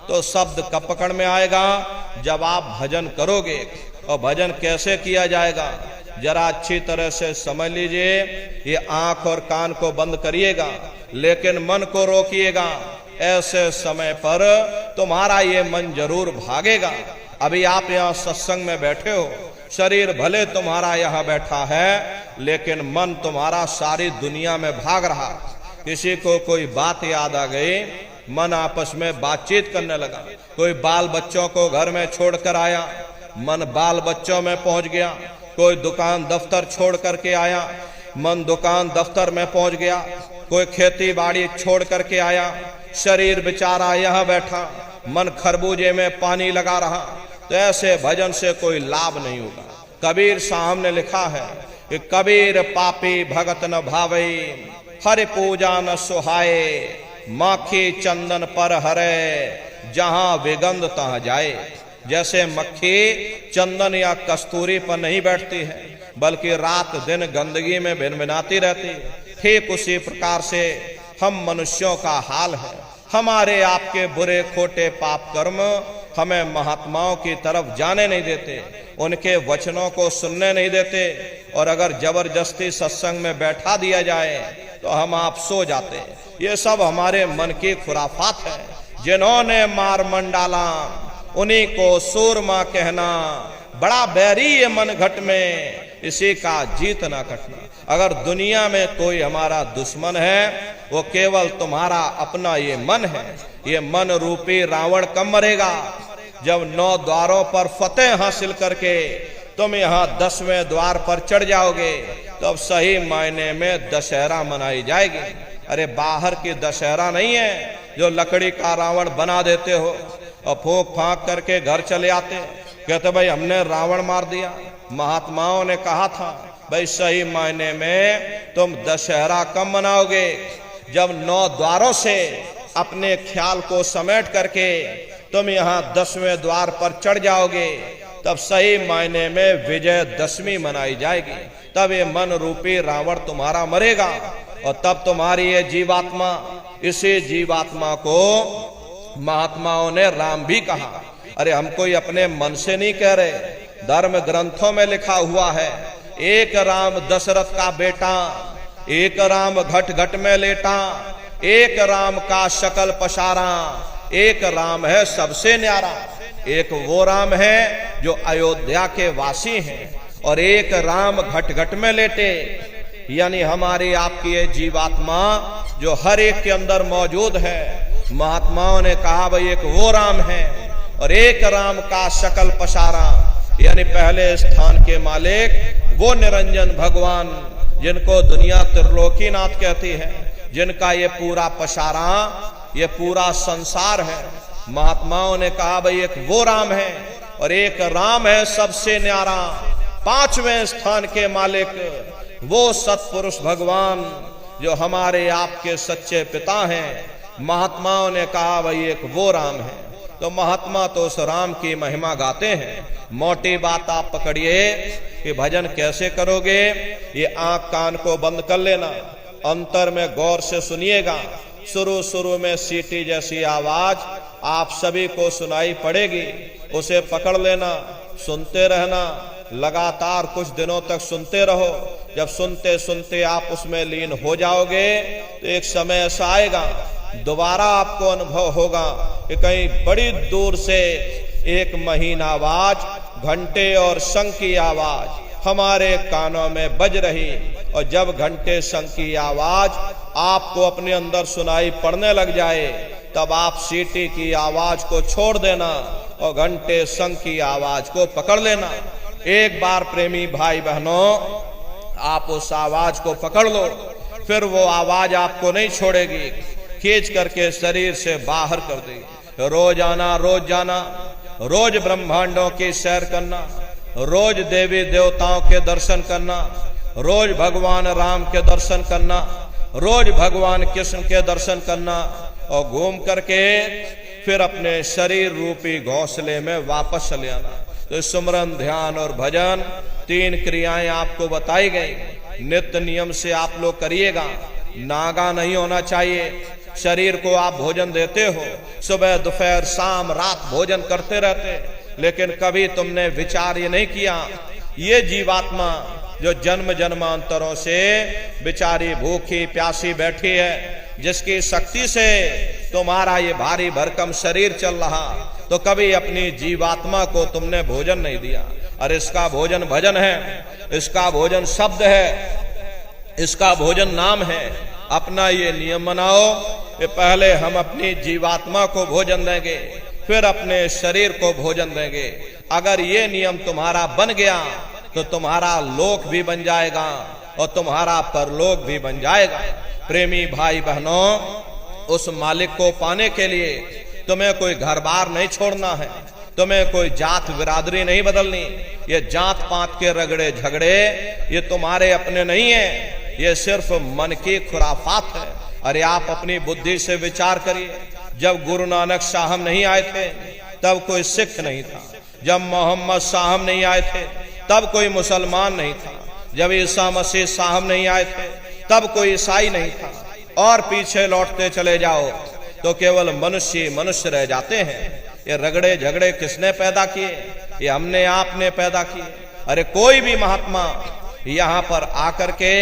तो शब्द कब पकड़ में आएगा? जब आप भजन करोगे। और भजन कैसे किया जाएगा जरा अच्छी तरह से समझ लीजिए। ये आंख और कान को बंद करिएगा लेकिन मन को रोकिएगा। ऐसे समय पर तुम्हारा ये मन जरूर भागेगा। अभी आप यहाँ सत्संग में बैठे हो, शरीर भले तुम्हारा यहाँ बैठा है, लेकिन मन तुम्हारा सारी दुनिया में भाग रहा। किसी को कोई बात याद आ गई, मन आपस में बातचीत करने लगा। कोई बाल बच्चों को घर में छोड़कर आया, मन बाल बच्चों में पहुंच गया। कोई दुकान दफ्तर छोड़ करके आया, मन दुकान दफ्तर में पहुंच गया। कोई खेती बाड़ी छोड़ करके आया, शरीर बेचारा यहाँ बैठा, मन खरबूजे में पानी लगा रहा। तो ऐसे भजन से कोई लाभ नहीं होगा। कबीर साहब ने लिखा है कि कबीर पापी भगत न भावे, हरि पूजा न सुहाए, माखी चंदन पर हरे, जहां विगंध तहां जाए। जैसे मक्खी चंदन या कस्तूरी पर नहीं बैठती है, बल्कि रात दिन गंदगी में भिनभिनाती रहती है, ठीक उसी प्रकार से हम मनुष्यों का हाल है। हमारे आपके बुरे खोटे पाप कर्म हमें महात्माओं की तरफ जाने नहीं देते, उनके वचनों को सुनने नहीं देते, और अगर जबरदस्ती सत्संग में बैठा दिया जाए तो हम आप सो जाते हैं। ये सब हमारे मन की खुराफात है। जिन्होंने मार मन डाला उन्हीं को सूरमा कहना, बड़ा बैरी ये मन घट में, इसी का जीत ना कटना। अगर दुनिया में कोई हमारा दुश्मन है, वो केवल तुम्हारा अपना ये मन है। ये मन रूपी रावण कब मरेगा? जब 9 द्वारों पर फतेह हासिल करके तुम यहाँ 10वें द्वार पर चढ़ जाओगे, तो अब सही मायने में दशहरा मनाई जाएगी। अरे बाहर की दशहरा नहीं है जो लकड़ी का रावण बना देते हो और फूंक फांक करके घर चले आते, कहते भाई हमने रावण मार दिया। महात्माओं ने कहा था भाई सही मायने में तुम दशहरा कब मनाओगे? जब 9 द्वारों से अपने ख्याल को समेट करके तुम यहाँ 10वें द्वार पर चढ़ जाओगे, तब सही मायने में विजयदशमी मनाई जाएगी। तब ये मन रूपी रावण तुम्हारा मरेगा, और तब तुम्हारी ये जीवात्मा, इसी जीवात्मा को महात्माओं ने राम भी कहा। अरे हम कोई अपने मन से नहीं कह रहे, धर्म ग्रंथों में लिखा हुआ है, एक राम दशरथ का बेटा, एक राम घट घट में लेटा, एक राम का शकल पसारा, एक राम है सबसे न्यारा। एक वो राम है जो अयोध्या के वासी हैं, और एक राम घट घट में लेटे, यानी हमारी आपकी ये जीवात्मा जो हर एक के अंदर मौजूद है। महात्माओं ने कहा भाई एक वो राम है, और एक राम का शकल पसारा, यानी पहले स्थान के मालिक वो निरंजन भगवान, जिनको दुनिया त्रिलोकीनाथ कहती है, जिनका ये पूरा पसारा, ये पूरा संसार है। महात्माओं ने कहा भाई एक वो राम है, और एक राम है सबसे न्यारा, 5वें स्थान के मालिक वो सत्पुरुष भगवान जो हमारे आपके सच्चे पिता हैं। महात्माओं ने कहा भाई एक वो राम है। तो महात्मा तो उस राम की महिमा गाते हैं। मोटी बात आप पकड़िए कि भजन कैसे करोगे, ये आंख कान को बंद कर लेना, अंतर में गौर से सुनिएगा। शुरू में सीटी जैसी आवाज आप सभी को सुनाई पड़ेगी, उसे पकड़ लेना, सुनते रहना, लगातार कुछ दिनों तक सुनते रहो। जब सुनते सुनते आप उसमें लीन हो जाओगे, तो एक समय ऐसा आएगा, दोबारा आपको अनुभव होगा कि कहीं बड़ी दूर से एक महीन आवाज, घंटे और शंख की आवाज हमारे कानों में बज रही, और जब घंटे शंख की आवाज आपको अपने अंदर सुनाई पड़ने लग जाए, तब आप सीटी की आवाज को छोड़ देना और घंटे शंख की आवाज को पकड़ लेना। एक बार प्रेमी भाई बहनों आप उस आवाज को पकड़ लो, फिर वो आवाज आपको नहीं छोड़ेगी, खींच करके शरीर से बाहर कर देगी। रोज आना, रोज जाना, रोज ब्रह्मांडों की सैर करना, रोज देवी देवताओं के दर्शन करना, रोज भगवान राम के दर्शन करना, रोज भगवान कृष्ण के दर्शन करना, और घूम करके फिर अपने शरीर रूपी घोंसले में वापस चले आना। तो सुमरन, ध्यान और भजन 3 क्रियाएं आपको बताई गई। नित्य नियम से आप लोग करिएगा, नागा नहीं होना चाहिए। शरीर को आप भोजन देते हो, सुबह दोपहर शाम रात भोजन करते रहते, लेकिन कभी तुमने विचार ये नहीं किया, ये जीवात्मा जो जन्म जन्मांतरों से बेचारी भूखी प्यासी बैठी है, जिसकी शक्ति से तुम्हारा ये भारी भरकम शरीर चल रहा, तो कभी अपनी जीवात्मा को तुमने भोजन नहीं दिया। और इसका भोजन भजन है, इसका भोजन शब्द है, इसका भोजन नाम है। अपना ये नियम बनाओ कि पहले हम अपनी जीवात्मा को भोजन देंगे, फिर अपने शरीर को भोजन देंगे। अगर ये नियम तुम्हारा बन गया तो तुम्हारा लोक भी बन जाएगा और तुम्हारा परलोक भी बन जाएगा। प्रेमी भाई बहनों, उस मालिक को पाने के लिए तुम्हें कोई घर बार नहीं छोड़ना है, तुम्हें कोई जात बिरादरी नहीं बदलनी। ये जात पात के रगड़े झगड़े ये तुम्हारे अपने नहीं है, ये सिर्फ मन की खुराफात है। अरे आप अपनी बुद्धि से विचार करिए, जब गुरु नानक साहब नहीं आए थे तब कोई सिख नहीं था, जब मोहम्मद साहब नहीं आए थे तब कोई मुसलमान नहीं था, जब ईसा मसीह साहब नहीं आए थे तब कोई ईसाई नहीं था। और पीछे लौटते चले जाओ तो केवल मनुष्य मनुष्य रह जाते हैं। ये रगड़े झगड़े किसने पैदा किए? ये हमने आपने पैदा किए। अरे कोई भी महात्मा यहाँ पर आकर के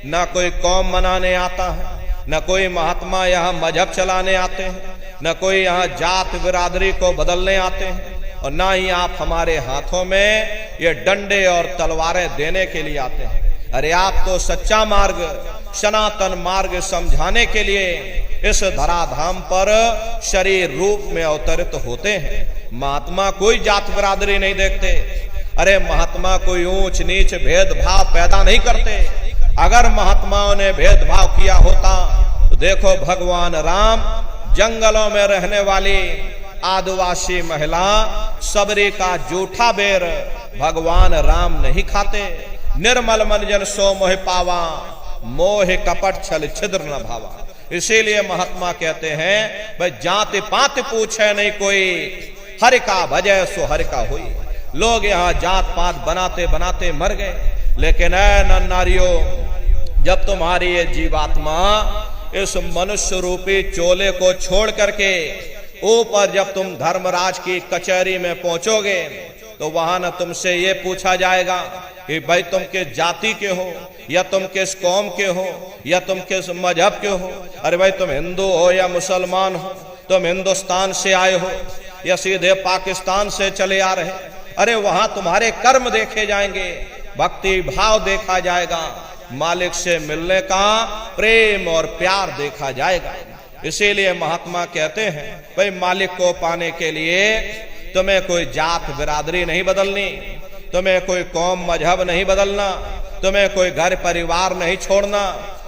ना कोई कौम मनाने आता है, न कोई महात्मा यहाँ मजहब चलाने आते हैं, न कोई यहाँ जात बिरादरी को बदलने आते हैं, और ना ही आप हमारे हाथों में ये डंडे और तलवारें देने के लिए आते हैं। अरे आप तो सच्चा मार्ग, सनातन मार्ग समझाने के लिए इस धराधाम पर शरीर रूप में अवतरित होते हैं। महात्मा कोई जात बिरादरी नहीं देखते। अरे महात्मा कोई ऊंच नीच भेदभाव पैदा नहीं करते। अगर महात्माओं ने भेदभाव किया होता तो देखो भगवान राम जंगलों में रहने वाली आदिवासी महिला सबरी का जूठा बेर भगवान राम नहीं खाते। निर्मल मन जन सो मोह पावा, मोह कपट छल छिद्र न भावा। इसीलिए महात्मा कहते हैं भाई जाति पात पूछे नहीं कोई, हरि का भजय सो हरि का हुई। लोग यहाँ जात पात बनाते बनाते मर गए, लेकिन ऐ नर नारियों, जब तुम्हारी ये जीवात्मा इस मनुष्य रूपी चोले को छोड़ करके ऊपर जब तुम धर्मराज की कचहरी में पहुंचोगे तो वहां न तुमसे ये पूछा जाएगा कि भाई तुम किस जाति के हो, या तुम किस कौम के हो, या तुम किस मजहब के हो। अरे भाई तुम हिंदू हो या मुसलमान हो, तुम हिंदुस्तान से आए हो या सीधे पाकिस्तान से चले आ रहे। अरे वहां तुम्हारे कर्म देखे जाएंगे, भक्ति भाव देखा जाएगा, मालिक से मिलने का प्रेम और प्यार देखा जाएगा। इसीलिए महात्मा कहते हैं भाई मालिक को पाने के लिए तुम्हें कोई जात बिरादरी नहीं बदलनी, तुम्हें कोई कौम मजहब नहीं बदलना, तुम्हें कोई घर परिवार नहीं छोड़ना,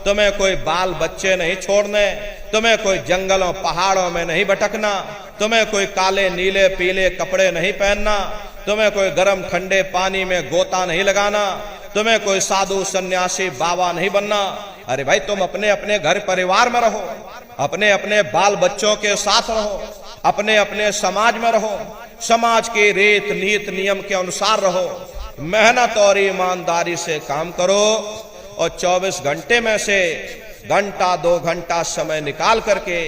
तुम्हें कोई बाल बच्चे नहीं छोड़ने, तुम्हें कोई जंगलों पहाड़ों में नहीं भटकना, तुम्हें कोई काले नीले पीले कपड़े नहीं पहनना, तुम्हें कोई गर्म ठंडे पानी में गोता नहीं लगाना, तुम्हें कोई साधु सन्यासी बाबा नहीं बनना। अरे भाई तुम अपने अपने घर परिवार में रहो, अपने अपने बाल बच्चों के साथ रहो, अपने अपने समाज में रहो, समाज के रीत नीत नियम के अनुसार रहो, मेहनत और ईमानदारी से काम करो, और 24 घंटे में से घंटा 2 घंटा समय निकाल करके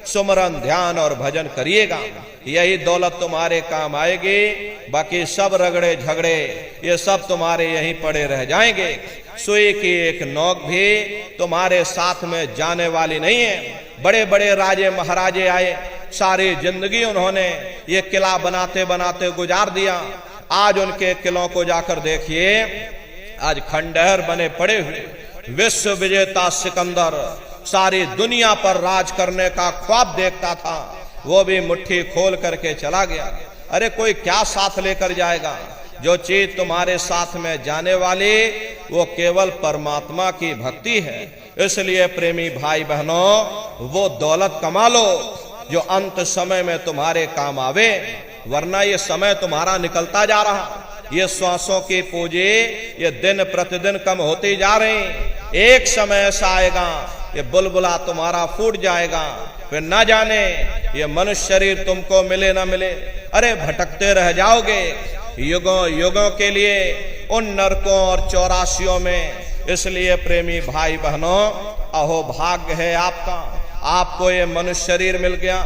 सुमरन ध्यान और भजन करिएगा। यही दौलत तुम्हारे काम आएगी। बाकी सब रगड़े झगड़े ये सब तुम्हारे यहीं पड़े रह जाएंगे। सुई की एक नोक भी तुम्हारे साथ में जाने वाली नहीं है। बड़े बड़े राजे महाराजे आए, सारी जिंदगी उन्होंने ये किला बनाते बनाते गुजार दिया। आज उनके किलों को जाकर देखिए, आज खंडहर बने पड़े हुए। विश्व विजेता सिकंदर सारी दुनिया पर राज करने का ख्वाब देखता था, वो भी मुट्ठी खोल करके चला गया। अरे कोई क्या साथ लेकर जाएगा? जो चीज तुम्हारे साथ में जाने वाली वो केवल परमात्मा की भक्ति है। इसलिए प्रेमी भाई बहनों, वो दौलत कमा लो जो अंत समय में तुम्हारे काम आवे, वरना ये समय तुम्हारा निकलता जा रहा। ये श्वासों की पूंजी ये दिन प्रतिदिन कम होती जा रही। एक समय ऐसा आएगा ये बुलबुला तुम्हारा फूट जाएगा, फिर न जाने ये मनुष्य शरीर तुमको मिले ना मिले। अरे भटकते रह जाओगे युगों युगों के लिए उन नरकों और 84 में। इसलिए प्रेमी भाई बहनों, अहो भाग्य है आपका, आपको ये मनुष्य शरीर मिल गया,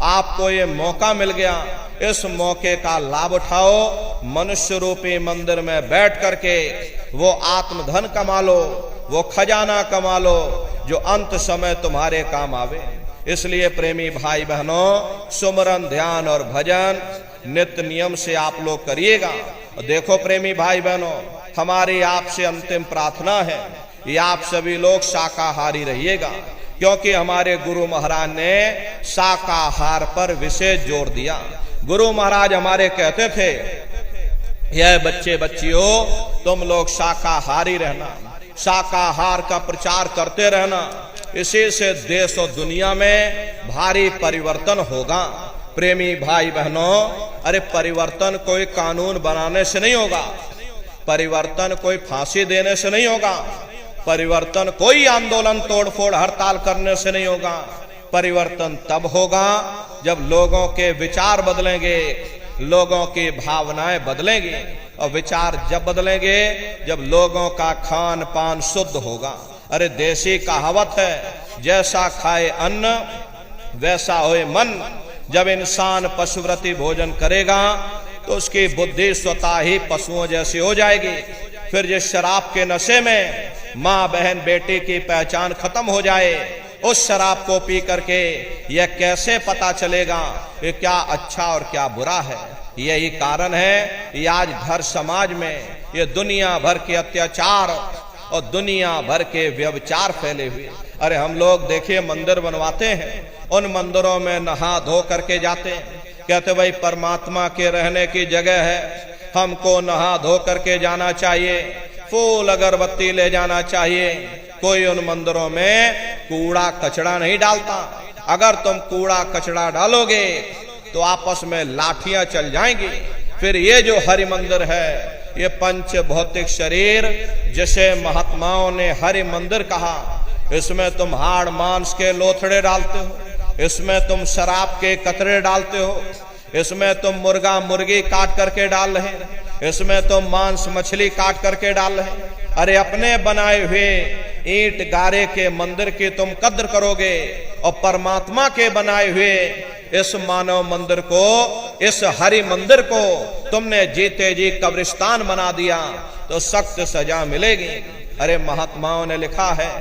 आपको ये मौका मिल गया। इस मौके का लाभ उठाओ, मनुष्य रूपी मंदिर में बैठ करके वो आत्मधन कमा लो, वो खजाना कमा लो जो अंत समय तुम्हारे काम आवे। इसलिए प्रेमी भाई बहनों, सुमरन, ध्यान और भजन नित्य नियम से आप लोग करिएगा। देखो प्रेमी भाई बहनों, हमारी आपसे अंतिम प्रार्थना है कि आप सभी लोग शाकाहारी रहिएगा, क्योंकि हमारे गुरु महाराज ने शाकाहार पर विशेष जोर दिया। गुरु महाराज हमारे कहते थे, यह बच्चे बच्चियों, तुम लोग शाकाहारी रहना, शाकाहार का प्रचार करते रहना, इसी से देश और दुनिया में भारी परिवर्तन होगा। प्रेमी भाई बहनों, अरे परिवर्तन कोई कानून बनाने से नहीं होगा, परिवर्तन कोई फांसी देने से नहीं होगा, परिवर्तन कोई आंदोलन, तोड़फोड़, हड़ताल करने से नहीं होगा। परिवर्तन तब होगा जब लोगों के विचार बदलेंगे, लोगों की भावनाएं बदलेंगी, और विचार जब बदलेंगे जब लोगों का खान पान शुद्ध होगा। अरे देसी कहावत है, जैसा खाए अन्न वैसा होए मन। जब इंसान पशुव्रती भोजन करेगा तो उसकी बुद्धि स्वतः ही पशुओं जैसी हो जाएगी। फिर जिस शराब के नशे में माँ बहन बेटी की पहचान खत्म हो जाए, उस शराब को पी करके यह कैसे पता चलेगा कि क्या अच्छा और क्या बुरा है। यही कारण है कि आज घर समाज में ये दुनिया भर के अत्याचार और दुनिया भर के व्यभिचार फैले हुए। अरे हम लोग देखिए मंदिर बनवाते हैं, उन मंदिरों में नहा धो करके जाते हैं, कहते भाई परमात्मा के रहने की जगह है, हमको नहा धो करके जाना चाहिए, फूल अगरबत्ती ले जाना चाहिए। कोई उन मंदिरों में कूड़ा कचड़ा नहीं डालता। अगर तुम कूड़ा कचड़ा डालोगे तो आपस में लाठियां चल जाएंगी। फिर ये जो हरि मंदिर है, ये पंच भौतिक शरीर जिसे महात्माओं ने हरि मंदिर कहा, इसमें तुम हाड़ मांस के लोथड़े डालते हो, इसमें तुम शराब के कतरे डालते हो, इसमें तुम मुर्गा मुर्गी काट करके डाल रहे, इसमें तुम मांस मछली काट करके डाल रहे। अरे अपने बनाए हुए ईंट गारे के मंदिर की तुम कद्र करोगे, और परमात्मा के बनाए हुए इस मानव मंदिर को, इस हरि मंदिर को तुमने जीते जी कब्रिस्तान बना दिया तो सख्त सजा मिलेगी। अरे महात्माओं ने लिखा है,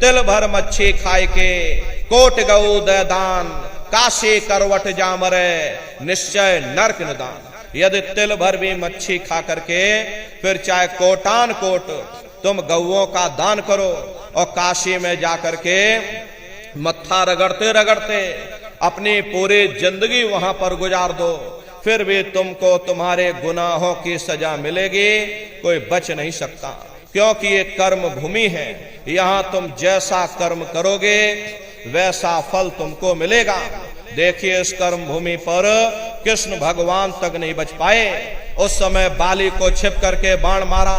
तिल भर मच्छी खाए के कोट गऊ दे दान, काशी करवट जामरे निश्चय नरक निदान। यदि तिल भर भी मच्छी खा करके फिर चाहे कोटान कोट तुम गऊओं का दान करो, और काशी में जाकर के मत्था रगड़ते रगड़ते अपनी पूरी जिंदगी वहां पर गुजार दो, फिर भी तुमको तुम्हारे गुनाहों की सजा मिलेगी, कोई बच नहीं सकता। क्योंकि ये कर्म भूमि है, यहाँ तुम जैसा कर्म करोगे वैसा फल तुमको मिलेगा। देखिए इस कर्म भूमि पर कृष्ण भगवान तक नहीं बच पाए। उस समय बाली को छिप करके बाण मारा,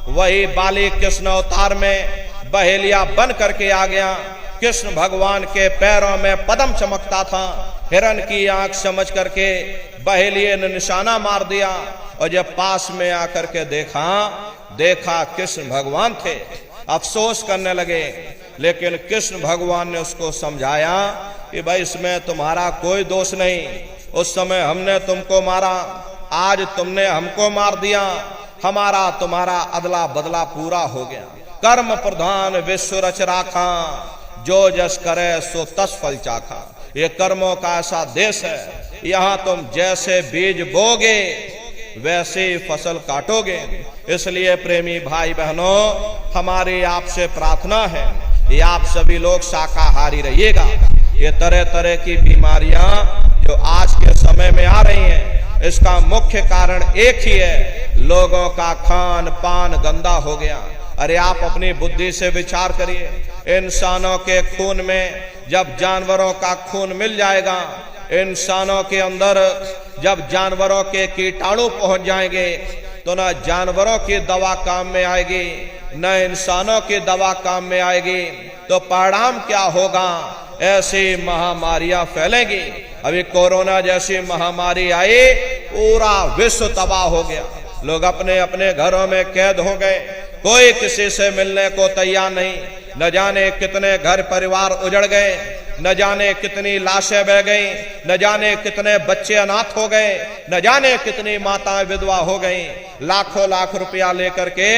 वही बाली कृष्ण अवतार में बहेलिया बन करके आ गया। कृष्ण भगवान के पैरों में पद्म चमकता था, हिरण की आंख समझ करके बहेलिये ने निशाना मार दिया, और जब पास में आकर के देखा कृष्ण भगवान थे, अफसोस करने लगे। लेकिन कृष्ण भगवान ने उसको समझाया कि भाई इसमें तुम्हारा कोई दोष नहीं, उस समय हमने तुमको मारा, आज तुमने हमको मार दिया, हमारा तुम्हारा अदला बदला पूरा हो गया। कर्म प्रधान विश्व रच राखा, जो जस करे सो तस फल चाखा। ये कर्मों का ऐसा देश है, यहाँ तुम जैसे बीज बोगे वैसे फसल काटोगे। इसलिए प्रेमी भाई बहनों, हमारी आपसे प्रार्थना है कि आप सभी लोग शाकाहारी रहिएगा। ये तरह तरह की बीमारियां जो आज के समय में आ रही हैं, इसका मुख्य कारण एक ही है, लोगों का खान पान गंदा हो गया। अरे आप अपनी बुद्धि से विचार करिए, इंसानों के खून में जब जानवरों का खून मिल जाएगा, इंसानों के अंदर जब जानवरों के कीटाणु पहुंच जाएंगे, तो न जानवरों की दवा काम में आएगी न इंसानों की दवा काम में आएगी। तो परिणाम क्या होगा? ऐसी महामारियां फैलेंगी। अभी कोरोना जैसी महामारी आई, पूरा विश्व तबाह हो गया, लोग अपने अपने घरों में कैद हो गए, कोई किसी से मिलने को तैयार नहीं। न जाने कितने घर परिवार उजड़ गए, न जाने कितनी लाशें बह गई, न जाने कितने बच्चे अनाथ हो गए, न जाने कितनी माताएं विधवा हो गई। लाखों लाख रुपया लेकर के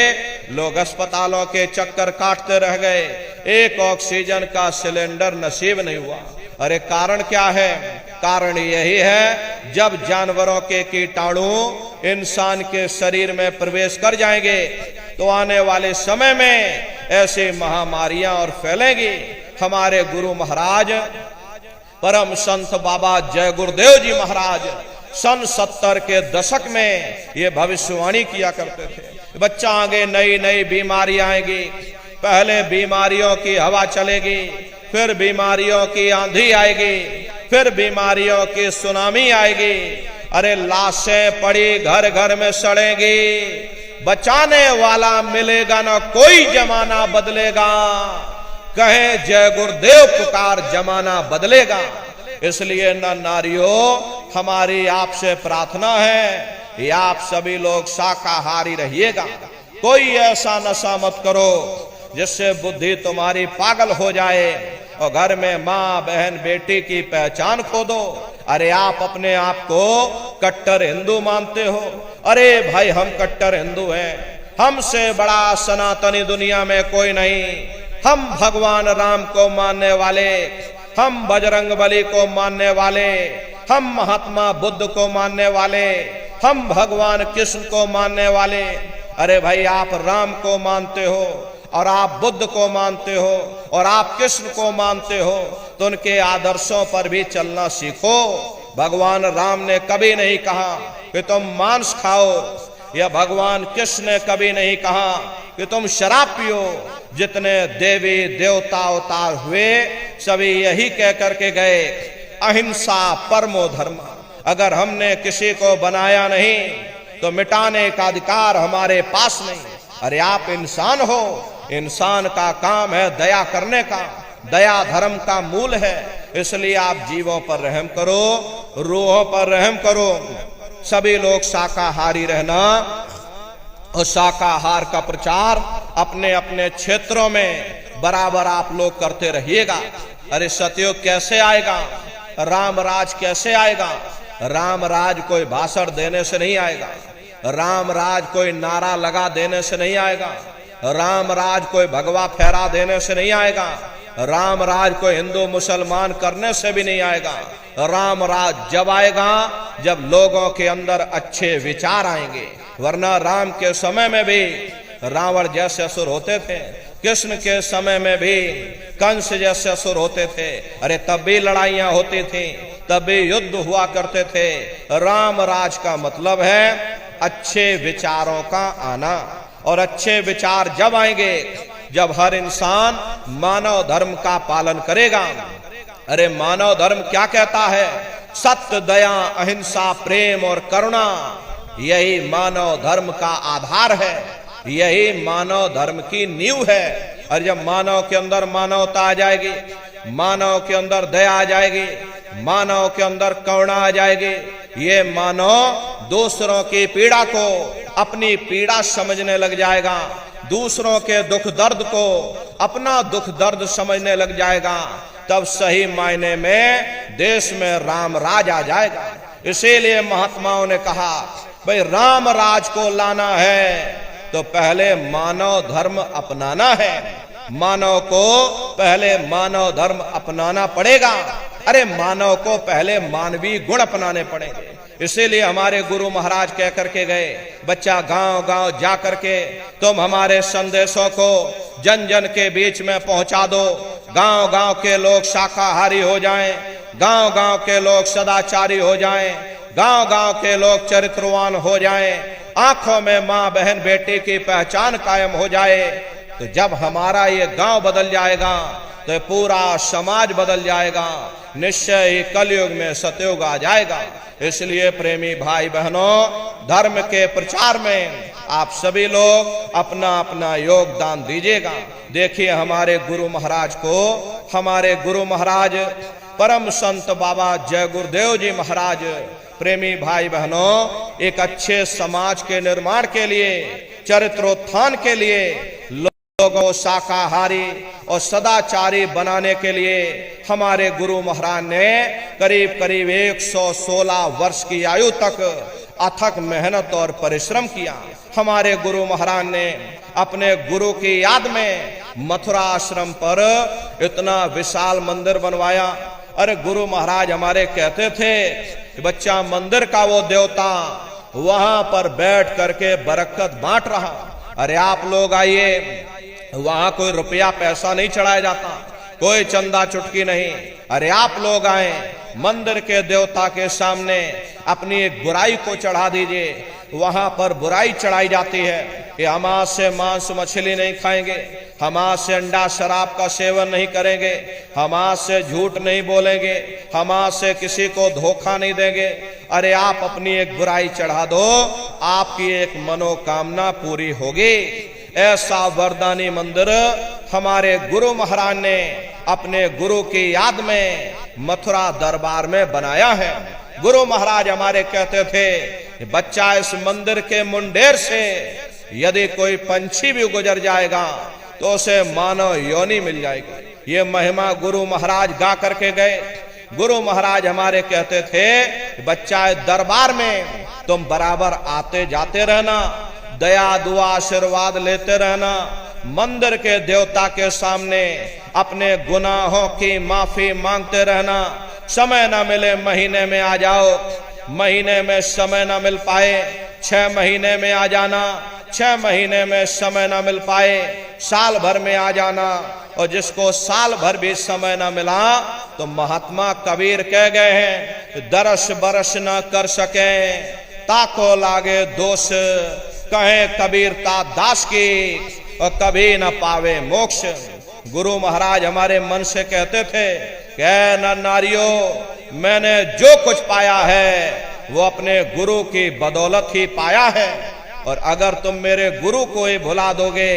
लोग अस्पतालों के चक्कर काटते रह गए, एक ऑक्सीजन का सिलेंडर नसीब नहीं हुआ। अरे कारण क्या है? कारण यही है, जब जानवरों के कीटाणु इंसान के शरीर में प्रवेश कर जाएंगे तो आने वाले समय में ऐसी महामारियां और फैलेंगी। हमारे गुरु महाराज परम संत बाबा जय गुरुदेव जी महाराज सन 70 के दशक में ये भविष्यवाणी किया करते थे। बच्चा आगे नई नई बीमारी आएगी, पहले बीमारियों की हवा चलेगी, फिर बीमारियों की आंधी आएगी, फिर बीमारियों की सुनामी आएगी। अरे लाशें पड़ी घर घर में सड़ेंगी, बचाने वाला मिलेगा ना कोई, जमाना बदलेगा। कहे जय गुरुदेव पुकार, जमाना बदलेगा। इसलिए न नारियों, हमारी आपसे प्रार्थना है कि आप सभी लोग शाकाहारी रहिएगा। कोई ऐसा नशा मत करो जिससे बुद्धि तुम्हारी पागल हो जाए और घर में माँ बहन बेटी की पहचान खो दो। अरे आप अपने आप को कट्टर हिंदू मानते हो? अरे भाई हम कट्टर हिंदू हैं, हमसे बड़ा सनातनी दुनिया में कोई नहीं। हम भगवान राम को मानने वाले, हम बजरंग बली को मानने वाले, हम महात्मा बुद्ध को मानने वाले, हम भगवान कृष्ण को मानने वाले। अरे भाई आप राम को मानते हो और आप बुद्ध को मानते हो और आप कृष्ण को मानते हो तो उनके आदर्शों पर भी चलना सीखो। भगवान राम ने कभी नहीं कहा कि तुम मांस खाओ, या भगवान कृष्ण ने कभी नहीं कहा कि तुम शराब पियो। जितने देवी देवता अवतार हुए सभी यही कह करके गए, अहिंसा परमो धर्म। अगर हमने किसी को बनाया नहीं तो मिटाने का अधिकार हमारे पास नहीं। अरे आप इंसान हो, इंसान का काम है दया करने का, दया धर्म का मूल है। इसलिए आप जीवों पर रहम करो, रूहों पर रहम करो। सभी लोग शाकाहारी रहना और शाकाहार का प्रचार अपने अपने क्षेत्रों में बराबर आप लोग करते रहिएगा। अरे सतयुग कैसे आएगा? राम राज कैसे आएगा? राम राज कोई भाषण देने से नहीं आएगा, राम राज कोई नारा लगा देने से नहीं आएगा, राम राज कोई भगवा फहरा देने से नहीं आएगा, राम राज कोई हिंदू मुसलमान करने से भी नहीं आएगा। राम राज जब आएगा जब लोगों के अंदर अच्छे विचार आएंगे। वरना राम के समय में भी रावण जैसे असुर होते थे, कृष्ण के समय में भी कंस जैसे असुर होते थे। अरे तब भी लड़ाइयां होती थी, तब भी युद्ध हुआ करते थे। राम राज का मतलब है अच्छे विचारों का आना, और अच्छे विचार जब आएंगे जब हर इंसान मानव धर्म का पालन करेगा। अरे मानव धर्म क्या कहता है? सत्य, दया, अहिंसा, प्रेम और करुणा, यही मानव धर्म का आधार है, यही मानव धर्म की नींव है। और जब मानव के अंदर मानवता आ जाएगी, मानव के अंदर दया आ जाएगी, मानव के अंदर करुणा आ जाएगी, ये मानव दूसरों की पीड़ा को अपनी पीड़ा समझने लग जाएगा, दूसरों के दुख दर्द को अपना दुख दर्द समझने लग जाएगा। तब सही मायने में देश में राम राज आ जाएगा। इसीलिए महात्माओं ने कहा भाई राम राज को लाना है तो पहले मानव धर्म अपनाना है, मानव को पहले मानव धर्म अपनाना पड़ेगा। अरे मानव को पहले मानवीय गुण अपनाने पड़ेंगे। इसीलिए हमारे गुरु महाराज कह करके गए, बच्चा गांव गांव जा करके तुम हमारे संदेशों को जन जन के बीच में पहुंचा दो। गांव गांव के लोग शाकाहारी हो जाएं, गांव गांव के लोग सदाचारी हो जाएं, गांव गांव के लोग चरित्रवान हो जाएं, आंखों में माँ बहन बेटी की पहचान कायम हो जाए। तो जब हमारा ये गांव बदल जाएगा तो पूरा समाज बदल जाएगा, निश्चय ही कलयुग में सतयुग आ जाएगा। इसलिए प्रेमी भाई बहनों, धर्म के प्रचार में आप सभी लोग अपना अपना योगदान दीजिएगा। देखिए हमारे गुरु महाराज को, हमारे गुरु महाराज परम संत बाबा जय गुरुदेव जी महाराज, प्रेमी भाई बहनों, एक अच्छे समाज के निर्माण के लिए, चरित्रोत्थान के लिए, लोगों शाकाहारी और सदाचारी बनाने के लिए हमारे गुरु महाराज ने करीब करीब 116 वर्ष की आयु तक अथक मेहनत और परिश्रम किया। हमारे गुरु महाराज ने अपने गुरु की याद में मथुरा आश्रम पर इतना विशाल मंदिर बनवाया। अरे गुरु महाराज हमारे कहते थे कि बच्चा मंदिर का वो देवता वहां पर बैठ करके बरकत बांट रहा। अरे आप लोग आइए, वहां कोई रुपया पैसा नहीं चढ़ाया जाता, कोई चंदा चुटकी नहीं। अरे आप लोग आए, मंदिर के देवता के सामने अपनी एक बुराई को चढ़ा दीजिए। वहां पर बुराई चढ़ाई जाती है कि हम आज से मांस मछली नहीं खाएंगे, हम आज से अंडा शराब का सेवन नहीं करेंगे, हम आज से झूठ नहीं बोलेंगे, हम आज से किसी को धोखा नहीं देंगे। अरे आप अपनी एक बुराई चढ़ा दो, आपकी एक मनोकामना पूरी होगी। ऐसा वरदानी मंदिर हमारे गुरु महाराज ने अपने गुरु की याद में मथुरा दरबार में बनाया है। गुरु महाराज हमारे कहते थे, बच्चा इस मंदिर के मुंडेर से यदि कोई पंछी भी गुजर जाएगा तो उसे मानव योनि मिल जाएगी। ये महिमा गुरु महाराज गा करके गए। गुरु महाराज हमारे कहते थे, बच्चा इस दरबार में तुम बराबर आते जाते रहना, दया दुआ आशीर्वाद लेते रहना, मंदिर के देवता के सामने अपने गुनाहों की माफी मांगते रहना। समय ना मिले महीने में आ जाओ, महीने में समय ना मिल पाए 6 महीने में आ जाना, 6 महीने में समय ना मिल पाए साल भर में आ जाना। और जिसको साल भर भी समय ना मिला तो महात्मा कबीर कह गए हैं, दरस बरस न कर सके ताको लागे दोष, कहे कबीर ता दास की और कभी न पावे मोक्ष। गुरु महाराज हमारे मन से कहते थे, कह न नारियों, मैंने जो कुछ पाया है वो अपने गुरु की बदौलत ही पाया है, और अगर तुम मेरे गुरु को ही भुला दोगे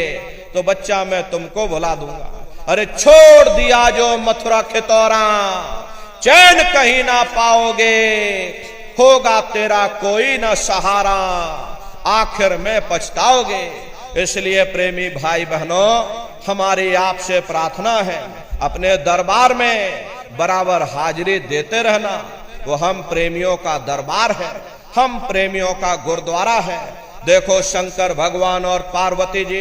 तो बच्चा मैं तुमको भुला दूंगा। अरे छोड़ दिया जो मथुरा खितौरा, चैन कहीं ना पाओगे, होगा तेरा कोई ना सहारा, आखिर में पछताओगे। इसलिए प्रेमी भाई बहनों, हमारी आपसे प्रार्थना है, अपने दरबार में बराबर हाजिरी देते रहना। वो हम प्रेमियों का दरबार है, हम प्रेमियों का गुरुद्वारा है। देखो शंकर भगवान और पार्वती जी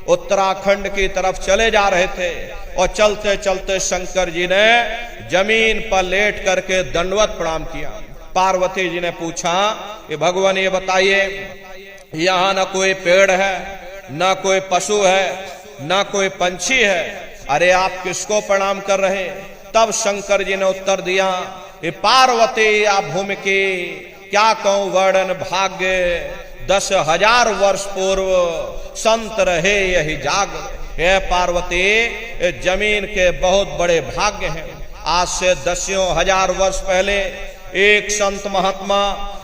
उत्तराखंड की तरफ चले जा रहे थे और चलते चलते शंकर जी ने जमीन पर लेट करके दंडवत प्रणाम किया। पार्वती जी ने पूछा कि भगवान ये बताइए, यहाँ न कोई पेड़ है, न कोई पशु है, न कोई पंछी है, अरे आप किसको प्रणाम कर रहे? तब शंकर जी ने उत्तर दिया, पार्वती आप भूमि की क्या कहूं वर्णन भाग्य, 10,000 वर्ष पूर्व संत रहे यही जाग। हे पार्वती, जमीन के बहुत बड़े भाग्य हैं। आज से 10,000 वर्ष पहले एक संत महात्मा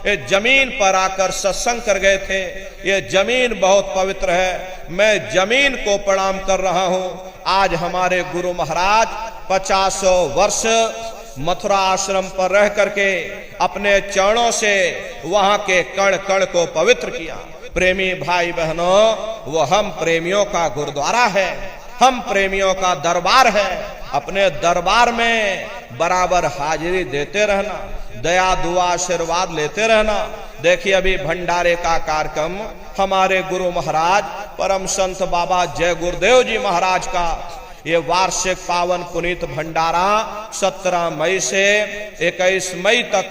इस जमीन पर आकर सत्संग कर गए थे। ये जमीन बहुत पवित्र है, मैं जमीन को प्रणाम कर रहा हूं। आज हमारे गुरु महाराज 50 वर्ष मथुरा आश्रम पर रह करके अपने चरणों से वहां के कण कण को पवित्र किया। प्रेमी भाई बहनों, वो हम प्रेमियों का गुरुद्वारा है, हम प्रेमियों का दरबार है। अपने दरबार में बराबर हाजिरी देते रहना, दया दुआ आशीर्वाद लेते रहना। देखिए अभी भंडारे का कार्यक्रम हमारे गुरु महाराज परम संत बाबा जय गुरुदेव जी महाराज का ये वार्षिक पावन पुनीत भंडारा 17 मई से 21 मई तक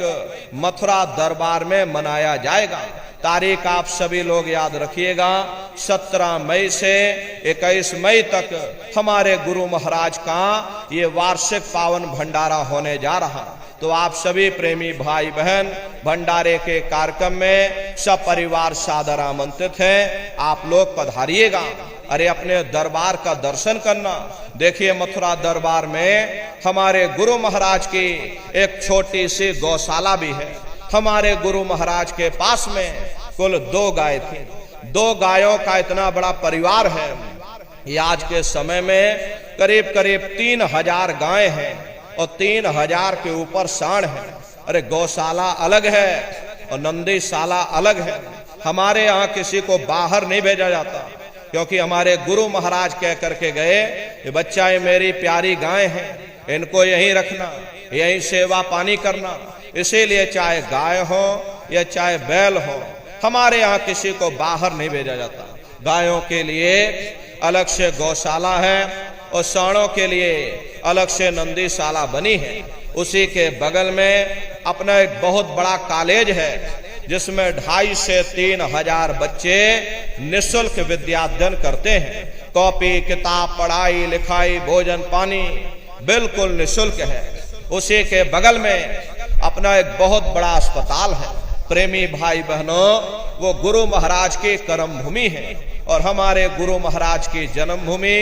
मथुरा दरबार में मनाया जाएगा। तारीख आप सभी लोग याद रखिएगा, 17 मई से 21 मई तक हमारे गुरु महाराज का ये वार्षिक पावन भंडारा होने जा रहा। तो आप सभी प्रेमी भाई बहन भंडारे के कार्यक्रम में सब परिवार सादर आमंत्रित हैं, आप लोग पधारिएगा। अरे अपने दरबार का दर्शन करना। देखिए मथुरा दरबार में हमारे गुरु महाराज की एक छोटी सी गौशाला भी है। हमारे गुरु महाराज के पास में कुल 2 गाय थी। 2 गायों का इतना बड़ा परिवार है। ये आज के समय में करीब करीब 3000 गाय हैं और 3000 के ऊपर सांड है। अरे गौशाला अलग है और नंदीशाला अलग है। हमारे यहाँ किसी को बाहर नहीं भेजा जाता, क्योंकि हमारे गुरु महाराज कह करके गए, ये बच्चा ये मेरी प्यारी गाय है, इनको यहीं रखना, यहीं सेवा पानी करना। इसीलिए चाहे गाय हो या चाहे बैल हो, हमारे यहाँ किसी को बाहर नहीं भेजा जाता। गायों के लिए अलग से गौशाला है और सांडों के लिए अलग से नंदीशाला बनी है। उसी के बगल में अपना एक बहुत बड़ा कॉलेज है जिसमें 2,500 से 3,000 बच्चे निःशुल्क विद्याध्ययन करते हैं। कॉपी किताब, पढ़ाई लिखाई, भोजन पानी बिल्कुल निःशुल्क है। उसी के बगल में अपना एक बहुत बड़ा अस्पताल है। प्रेमी भाई बहनों, वो गुरु महाराज की कर्म भूमि है और हमारे गुरु महाराज की जन्मभूमि,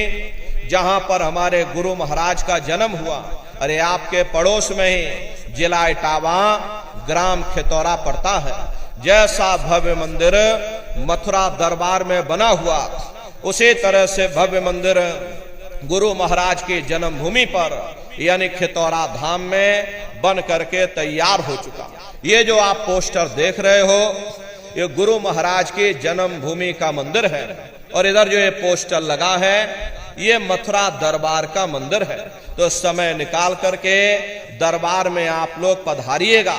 जहां पर हमारे गुरु महाराज का जन्म हुआ, अरे आपके पड़ोस में ही जिला इटावा ग्राम खितौरा पड़ता है। जैसा भव्य मंदिर मथुरा दरबार में बना हुआ, उसी तरह से भव्य मंदिर गुरु महाराज की जन्मभूमि पर यानी खितौरा धाम में बन करके तैयार हो चुका। ये जो आप पोस्टर देख रहे हो, ये गुरु महाराज की जन्मभूमि का मंदिर है और इधर जो ये पोस्टर लगा है, ये मथुरा दरबार का मंदिर है। तो समय निकाल करके दरबार में आप लोग पधारिएगा,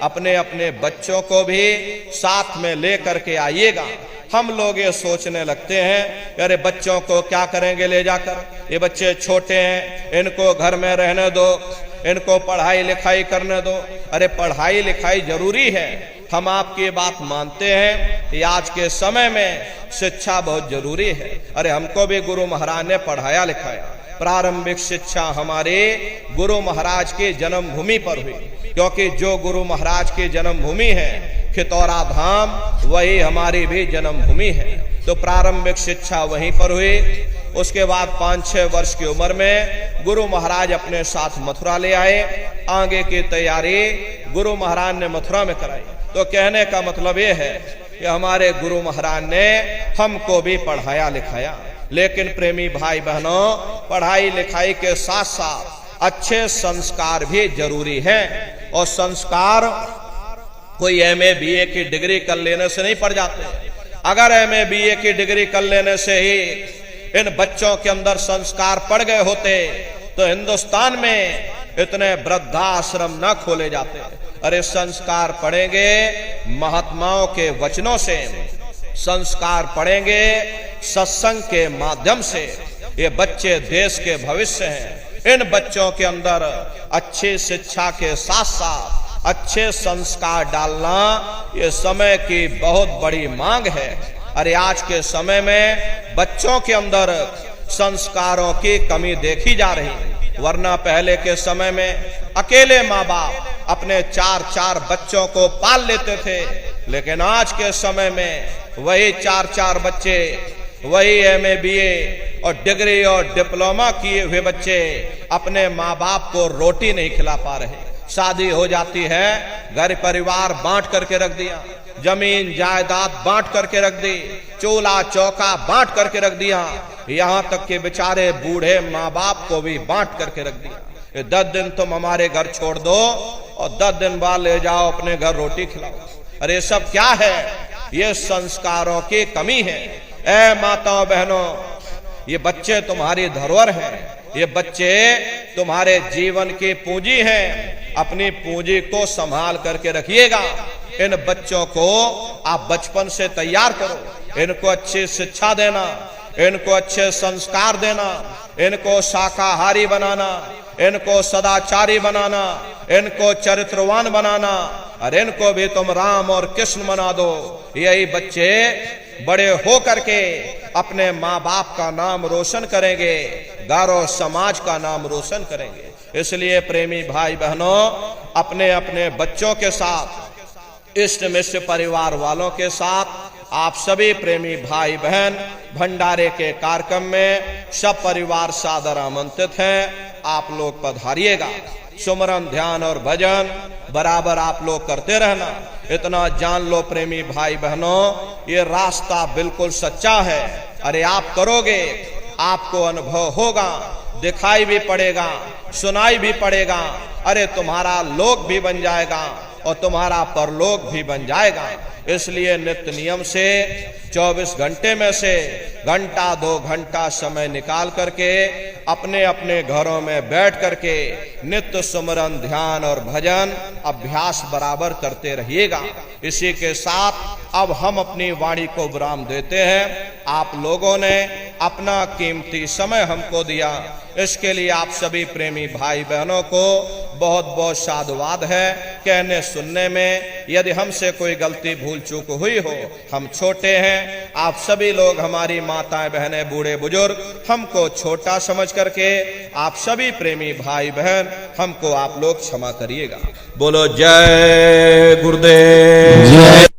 अपने अपने बच्चों को भी साथ में ले करके आइएगा। हम लोग ये सोचने लगते हैं, अरे बच्चों को क्या करेंगे ले जाकर, ये बच्चे छोटे हैं, इनको घर में रहने दो, इनको पढ़ाई लिखाई करने दो। अरे पढ़ाई लिखाई जरूरी है, हम आपकी बात मानते हैं कि आज के समय में शिक्षा बहुत जरूरी है। अरे हमको भी गुरु महाराज ने पढ़ाया लिखाया। प्रारंभिक शिक्षा हमारे गुरु महाराज की जन्मभूमि पर हुई, क्योंकि जो गुरु महाराज की जन्मभूमि है खितौरा धाम, वही हमारी भी जन्मभूमि है। तो प्रारंभिक शिक्षा वहीं पर हुई। उसके बाद 5-6 वर्ष की उम्र में गुरु महाराज अपने साथ मथुरा ले आए। आगे की तैयारी गुरु महाराज ने मथुरा में कराई। तो कहने का मतलब ये है कि हमारे गुरु महाराज ने हमको भी पढ़ाया लिखाया। लेकिन प्रेमी भाई बहनों, पढ़ाई लिखाई के साथ साथ अच्छे संस्कार भी जरूरी हैं। और संस्कार कोई MA BA की डिग्री कर लेने से नहीं पड़ जाते। अगर MA BA की डिग्री कर लेने से ही इन बच्चों के अंदर संस्कार पड़ गए होते तो हिंदुस्तान में इतने वृद्धाश्रम न खोले जाते। अरे संस्कार पढ़ेंगे महात्माओं के वचनों से, संस्कार पढ़ेंगे सत्संग के माध्यम से। ये बच्चे देश के भविष्य हैं। इन बच्चों के अंदर अच्छी शिक्षा के साथ साथ अच्छे संस्कार डालना ये समय की बहुत बड़ी मांग है। अरे आज के समय में बच्चों के अंदर संस्कारों की कमी देखी जा रही। वरना पहले के समय में अकेले माँ बाप अपने 4-4 बच्चों को पाल लेते थे, लेकिन आज के समय में वही 4-4 बच्चे, वही MA BA और डिग्री और डिप्लोमा किए हुए बच्चे अपने माँ बाप को रोटी नहीं खिला पा रहे। शादी हो जाती है, घर परिवार बांट करके रख दिया, जमीन जायदाद बांट करके रख दी, चूल्हा चौका बांट करके रख दिया, यहाँ तक कि बेचारे बूढ़े माँ बाप को भी बांट करके रख दिया। 10 दिन तुम हमारे घर छोड़ दो और 10 दिन बाद ले जाओ अपने घर रोटी खिलाओ। अरे सब क्या है? ये संस्कारों की कमी है। ऐ माताओं बहनों, ये बच्चे तुम्हारी धरोहर हैं, ये बच्चे तुम्हारे जीवन की पूंजी हैं। अपनी पूंजी को संभाल करके रखिएगा। इन बच्चों को आप बचपन से तैयार करो, इनको अच्छी शिक्षा देना, इनको अच्छे संस्कार देना, इनको शाकाहारी बनाना, इनको सदाचारी बनाना, इनको चरित्रवान बनाना, और इनको भी तुम राम और कृष्ण बना दो। यही बच्चे बड़े हो करके अपने माँ बाप का नाम रोशन करेंगे, घर और समाज का नाम रोशन करेंगे। इसलिए प्रेमी भाई बहनों, अपने अपने बच्चों के साथ, इष्ट मित्र परिवार वालों के साथ आप सभी प्रेमी भाई बहन भंडारे के कार्यक्रम में सब परिवार सादर आमंत्रित हैं। आप लोग पधारिएगा। सुमरन ध्यान और भजन बराबर आप लोग करते रहना। इतना जान लो प्रेमी भाई बहनों, ये रास्ता बिल्कुल सच्चा है। अरे आप करोगे, आपको अनुभव होगा, दिखाई भी पड़ेगा, सुनाई भी पड़ेगा। अरे तुम्हारा लोक भी बन जाएगा और तुम्हारा परलोक भी बन जाएगा। इसलिए नित्य नियम से 24 घंटे में से घंटा 2 घंटा समय निकाल करके अपने अपने घरों में बैठ करके नित्य सुमरन ध्यान और भजन अभ्यास बराबर करते रहिएगा। इसी के साथ अब हम अपनी वाणी को विराम देते हैं। आप लोगों ने अपना कीमती समय हमको दिया। इसके लिए आप सभी प्रेमी भाई बहनों को बहुत बहुत साधुवाद है कहने सुनने में। यदि हमसे कोई गलती भूल चूक हुई हो, हम छोटे हैं, आप सभी लोग हमारी माताएं बहनें बूढ़े बुजुर्ग हमको छोटा समझ करके आप सभी प्रेमी भाई बहन हमको आप लोग क्षमा करिएगा। बोलो जय गुरुदेव।